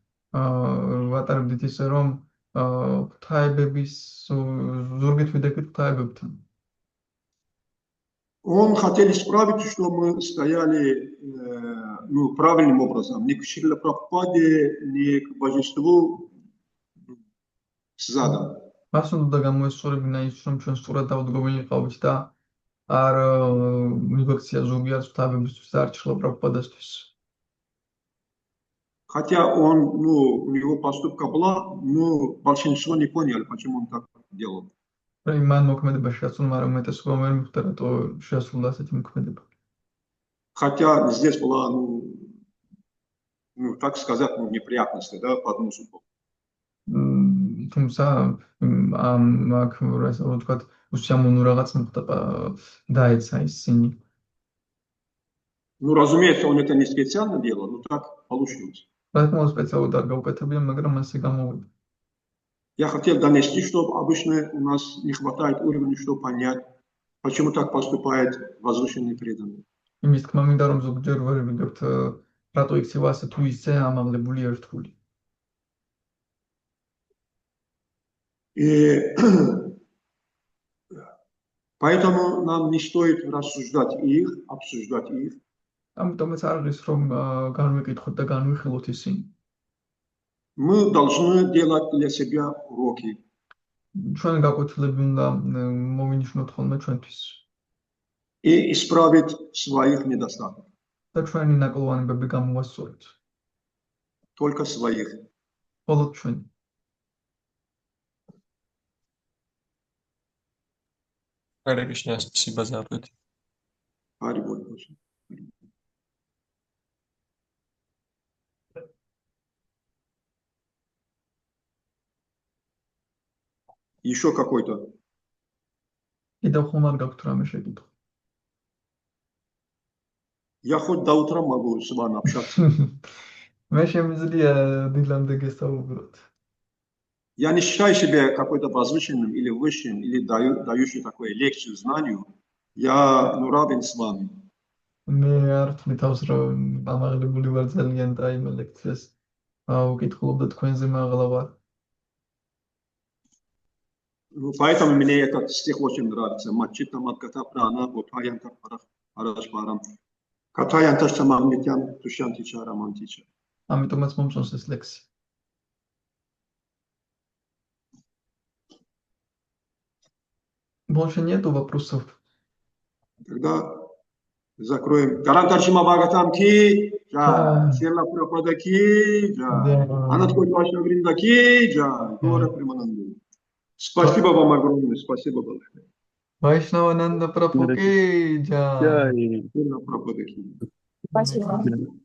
ვატარებდით ისე, რომ ღვთაებების ზურგით ვიდექით ღვთაებებთან. Он хотел исправить, что мы стояли правильным образом, не к Шрила Прабхупаде, не к божеству с задом. მას უნდა გამოესწორებინა ის, რომ ჩვენ სწორად დავდგომილიყავით და არ მივაქცია ზურგი არც ღვთაებებისთვის და არც შრილა პრაბჰუპადასთვის. Хотя у него поступка была, но большинство не поняли, почему он так делал. მან მოქმედება შეასრულა, მაგრამ უმეტესობა ვერ მიხვდა, რატო შეასრულა ასეთი მოქმედება. Хотя здесь была, так сказать, неприятности, да, по одному суду. თუმცა აქ ასე ვთქვათ, უსიამოვნო რაღაც მოხდა დაეცა ის სინი. Разумеется, он это не специально делал, но так получилось. რა თქმა უნდა, სპეციალურად არ გაუკეთებია, მაგრამ ასე გამოვიდა. Я хотел донести, что обычно у нас не хватает уровня, чтобы понять, почему так поступает возвышенный преданный. იმის თქმა მინდა, რომ ზოგჯერ ვერ ვიგებთ, რატო იქცევა ასე თუ ისე ამაღლებული ერთგული. И поэтому нам не стоит рассуждать их, обсуждать их. ამიტომაც არ არის რომ განვიკითხოთ და განვიხილოთ ისინი. Мы должны делать для себя уроки. ჩვენ გაკვეთილები უნდა მოვინიშნოთ ხოლმე ჩვენთვის. И исправить своих недостатков. და ჩვენი ნაკლოვანებები გამოვასწოროთ. Только своих. მხოლოდ ჩვენი. Харе Кришна, спасибо за ответ. Хари Боль. Еще какой-то. კიდევ ხომ არ გაქვთ რამე შეკითხვა? Я хоть до утра могу с вами общаться. მე შემიძლია დილამდე გესაუბროთ. Я не считаю себя какой-то возвышенным или высшим, или дающим такую лекцию знанию. Я равен с вами. მე არ ვთვლი თავს, რომ ამაღლებული ვარ ძალიან და იმ ლექციას ვკითხულობ და თქვენზე მაღლა ვარ. Поэтому мне этот стих очень нравится. Мачита Матката Прана Бутаянта Парашпарам. Катаянта Самагнитян Тушантича Рамантича. ამიტომაც მომწონს ეს ლექსი. Больше нету вопросов. Тогда Закроем. Гарантаршима Бхагатам ки, Да. Села Прабхупада ки, Да. Анатолий Вашнавринда ки, Гора Примананду. Спасибо вам огромное, спасибо большое. Вайшнавананда Прабху ки джай. ჯაი Села Прабхупада ки. Спасибо. ჯაი.